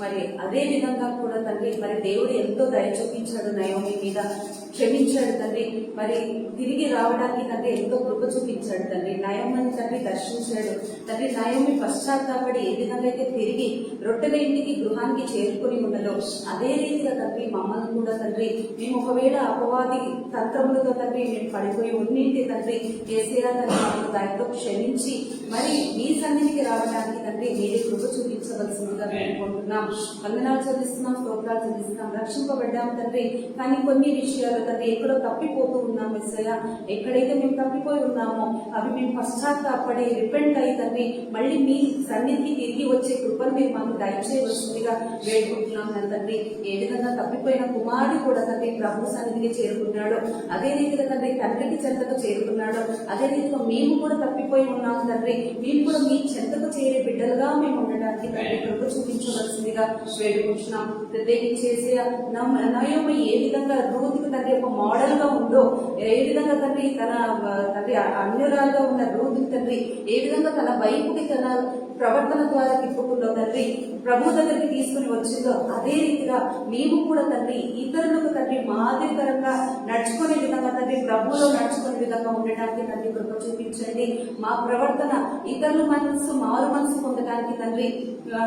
మరి అదే విధంగా కూడా తండ్రి మరి దేవుడు ఎంతో దయ చూపించాడు నయోమి మీద, క్షమించాడు తండ్రి. మరి తిరిగి రావడానికి తండ్రి ఎంతో కృప చూపించాడు తండ్రి. నయోమిని తండ్రి దర్శించాడు తండ్రి. నయోమి పశ్చాత్తాపడి ఏ విధంగా అయితే తిరిగి రొట్టెల ఇంటికి గృహానికి చేరుకుని ఉన్నదో అదే రీతిగా తండ్రి మమ్మల్ని కూడా తండ్రి మేము ఒకవేళ అపవాది తంత్రములతో తండ్రి మేము పడిపోయి ఉన్నింటి తండ్రి యేసయ్య తండ్రి మాకు దయతో క్షమించి మరి మీ సన్నిధికి రావడానికి తండ్రి మీరే కృప చూపించవలసిందిగా వేడుకుంటున్నాం. వందనాలు చెల్లిస్తున్నాం, స్తోత్రాలు చెల్లిస్తున్నాం. రక్షింపబడ్డాం తండ్రి, కానీ కొన్ని విషయాలు తండ్రి ఎక్కడో తప్పిపోతూ ఉన్నాం యేసయ్య. ఎక్కడైతే మేము తప్పిపోయి ఉన్నామో అవి మేము పశ్చాత్తాపడి రిపెంట్ అయ్యి తండ్రి మళ్ళీ మీ సన్నిధికి తిరిగి వచ్చే కృపను మీరు మాకు దయచేయవలసిందిగా వేడుకుంటున్నాం తండ్రి. ఏ విధంగా తప్పిపోయిన కుమారుడు కూడా తండ్రి ప్రభు సన్నిధికి చేరుకున్నాడు, అదే రీతిగా తండ్రి తండ్రికి చెంతకు చేరుకున్నాడు. అదే రీతిగా మేము కూడా తప్పిపోయి ఉన్నాం తండ్రి, మేము కూడా మీ చెంతకు చేరే బిడ్డలుగా మేము ఉండడానికి తండ్రి కృప చూపించవలసిందిగా వేడుకుంటున్నాం. ప్రత్యేకించేసి నయోమి ఏ విధంగా రూతుకు తండ్రి ఒక మోడల్ గా ఉందో, ఏ విధంగా తండ్రి తన తండ్రి అన్యురాలుగా ఉన్న రూతుకు తండ్రి ఏ విధంగా తన వైపుకి తన ప్రవర్తన ద్వారా తిప్పుకుందో తండ్రి ప్రభు దగ్గరికి తీసుకుని వచ్చిందో అదే రీతిగా మేము కూడా తండ్రి ఇతరులకు తండ్రి మాదిరికరంగా నడుచుకునే విధంగా తండ్రి ప్రభులో నడుచుకునే విధంగా ఉండటానికి తండ్రి కృప చూపించండి. మా ప్రవర్తన ఇతరుల మనసు మారు మనసు పొందడానికి తండ్రి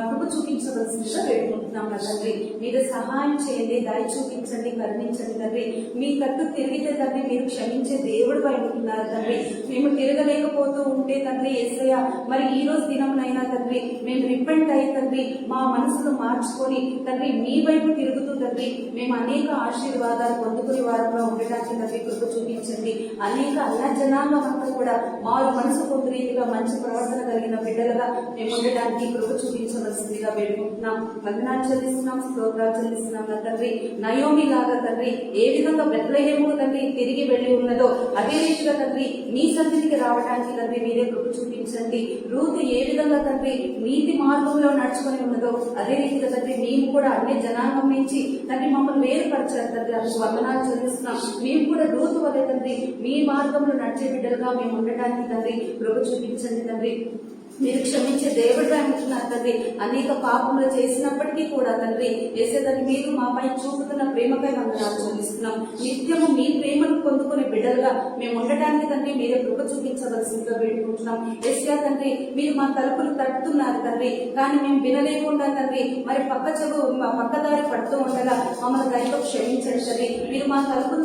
కృప చూపించవలసిందిగా వేడుకుంటున్నాం తండ్రి. మీరు సహాయం చేయండి, దయ చూపించండి, కరుణించండి తండ్రి. మీ తట్టు తిరిగితే తండ్రి మీరు క్షమించే దేవుడు పై ఉంటున్నారు తండ్రి. మేము తిరగలేకపోతూ ఉంటే తండ్రి యేసయ్య మరి ఈ రోజు దినంనైనా తండ్రి మేము రిపెంట్ అయ్యి తండ్రి మా మనసును మార్చుకొని తండ్రి మీ వైపు తిరుగుతూ తండ్రి మేము అనేక ఆశీర్వాదాలు పొందుకునే వారంలో ఉండటానికి తండ్రి కృప చూపించండి. అనేక అన్న జనాంగం అంతా కూడా మారు మనసు పొందు రీతిగా మంచి ప్రవర్తన కలిగిన బిడ్డలుగా మేము ఉండటానికి కృప చూపించవలసిందిగా వేడుకుంటున్నాం. వందనాలు చెల్లిస్తున్నాం, స్తోత్రాలు చెల్లిస్తున్నాం తండ్రి. నయోమి లాగా తండ్రి ఏ విధంగా బెత్లెహేము తండ్రి తిరిగి వెళ్లి ఉన్నదో అదే రీతిగా తండ్రి మీ సన్నిధికి రావడానికి తండ్రి మీరే కృప చూపించండి. రూతు ఏ విధంగా తండ్రి నీతి మార్గంలో నడుచుకొని ఉన్నదో అదే రీతిగా తండ్రి మేము కూడా అన్ని జనాంగం నుంచి తండ్రి మమ్మల్ని వేరుపరచారు తండ్రి. అందుకు వందనాలు చెల్లిస్తున్నాం. మేము కూడా రూతు వలె తండ్రి మీ మార్గంలో నడిచే బిడ్డలుగా మేము ఉండటానికి తండ్రి కృప చూపించండి తండ్రి. మీరు క్షమించే దేవుడిగా ఉంటున్నారు తండ్రి. అనేక పాపములు చేసినప్పటికీ కూడా తండ్రి యేసయ్య మీరు మాపై చూపుతున్న ప్రేమపై వందనాలు చెల్లిస్తున్నాం. నిత్యము మీ ప్రేమను పొందుకునే బిడ్డలుగా మేము ఉండటానికి తండ్రి మీరే కృప చూపించవలసిందిగా వేడుకుంటున్నాం. యేసయ్య తండ్రి మీరు మా తలుపులు తట్టుతున్నారు తండ్రి, కానీ మేము వినలేకుండా తండ్రి మరి పక్కదారి పడుతూ ఉండగా మమ్మల్ని దయతో క్షమించండి తండ్రి. మీరు మా తలుపులు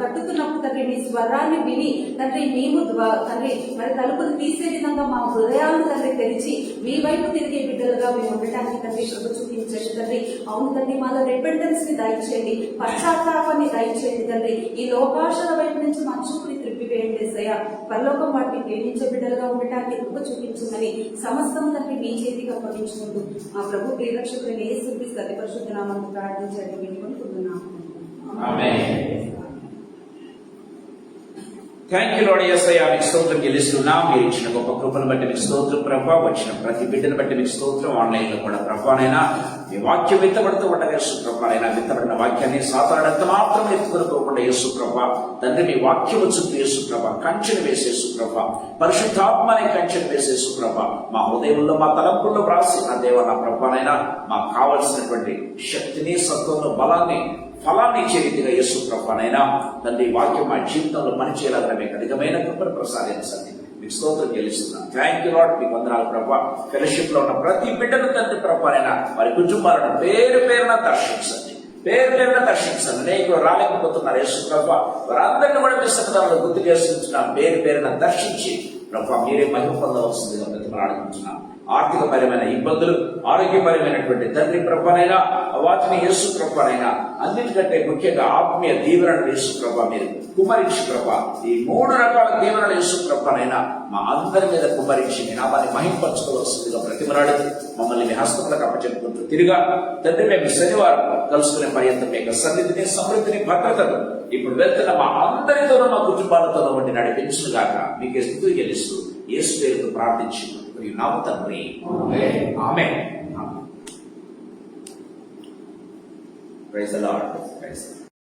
తట్టుతున్నప్పుడు తండ్రి మీ స్వరాన్ని విని తండ్రి మేము తండ్రి మరి తలుపులు తీసే విధంగా మా హృదయాలను తండ్రి తెరిచి మీ వైపు తిరిగే బిడ్డలుగా మేము ఉండటానికి తండ్రి కృప చూపించండి తండ్రి. అవును తండ్రి మాలో రిపెంటెన్స్ ని దయచేయండి, పశ్చాత్తాపాన్ని దయచేయండి తండ్రి. ఈ లోకాశల వైపు నుంచి మా చూపుని త్రిప్పివేయండి యేసయ్య. పరలోకం వాటిని ప్రేమించే బిడ్డలుగా ఉండటానికి కృప చూపించమని సమస్తం తండ్రి మీ చేతికి అప్పగించుకుంటూ మా ప్రభు ప్రియరక్షకుడైన యేసుక్రీస్తు అతి పరిశుద్ధ నామమున ప్రార్థించండి వినుకుంటున్నాము. థ్యాంక్ యూ లార్డ్ యేసయ్య. మీకు స్తోత్రం చెల్లిస్తున్నాం. మీరు ఇచ్చిన గొప్ప కృపను బట్టి మీకు స్తోత్రం ప్రభా. వచ్చిన ప్రతి బిడ్డను బట్టి మీకు స్తోత్రం. ఆన్లైన్ లో కూడా ప్రభానైనా మీ వాక్యం విత్తబడుతూ ఉండగా యేసు ప్రభానైనా విత్తబడిన వాక్యాన్ని సాతాడంత మాత్రం ఎత్తుకొనుకోకుండా యేసు ప్రభా తండ్రి మీ వాక్యము చుట్టూ యేసు ప్రభా కంచెను వేసేసు ప్రభా, పరిశుద్ధాత్మని కంచెను వేసేసు ప్రభా. మా హృదయంలో మా తలంపుల్లో వ్రాసి నా దేవ నా ప్రభానైనా మాకు కావలసినటువంటి శక్తిని సత్వంలో బలాన్ని ఫలాన్ని ఇచ్చే రీతిగా యేసు ప్రభానైనా తండ్రి వాక్యం మా జీవితంలో పనిచేయాలని మీకు అధికమైన కృపను ప్రసాదించండి. మీకు స్తోత్రం చెల్లిస్తున్నాం. Thank you lord. మీకు వందనాలు ప్రభా. ఫెలోషిప్ లో ఉన్న ప్రతి బిడ్డను తండ్రి ప్రభానైనా వారి కుటుంబాలను పేరు పేరున దర్శించండి, పేరు పేరున దర్శించండి. అనేకులు రాలేకపోతున్నారు యేసు ప్రభా, వారందరినీ కూడా మీ సన్నిధానంలో గుర్తు చేస్తున్నాం. పేరు పేరున దర్శించి ప్రభా మీరే మహిమ పొందవలసిందిగా ప్రతిమలాడుకుంటున్నాం. ఆర్థికపరమైన ఇబ్బందులు, ఆరోగ్యపరమైనటువంటి తండ్రి ప్రభానైనా వాటిని యేసు ప్రభానైనా అన్నిటికంటే ముఖ్యంగా ఆత్మీయ దీవెనలు యేసు ప్రభా మీరు కుమరించి ప్రభా ఈ 3 రకాల దీవెనలు యేసు ప్రభానైనా మా అందరి మీద కుమరించి మీ నామాన్ని మహింపరచుకోవాల్సిందిగా ప్రతిమలాడి మమ్మల్ని మీ హస్తములకు అప్పచెప్పుకుంటూ తిరిగా తండ్రి మేము శనివారం కలుసుకునే పర్యంతం మీ సన్నిధిని సమృద్ధిని భద్రతను ఇప్పుడు వెళ్తున్న మా అందరితోనూ మా కుటుంబాలతోనూ వంటి నడిపించుగాక మీకే స్తుతి చెల్లిస్తూ యేసు పేరుతో ప్రార్థించి నామ తండ్రి ఆమేన్. Praise the Lord. Praise the Lord.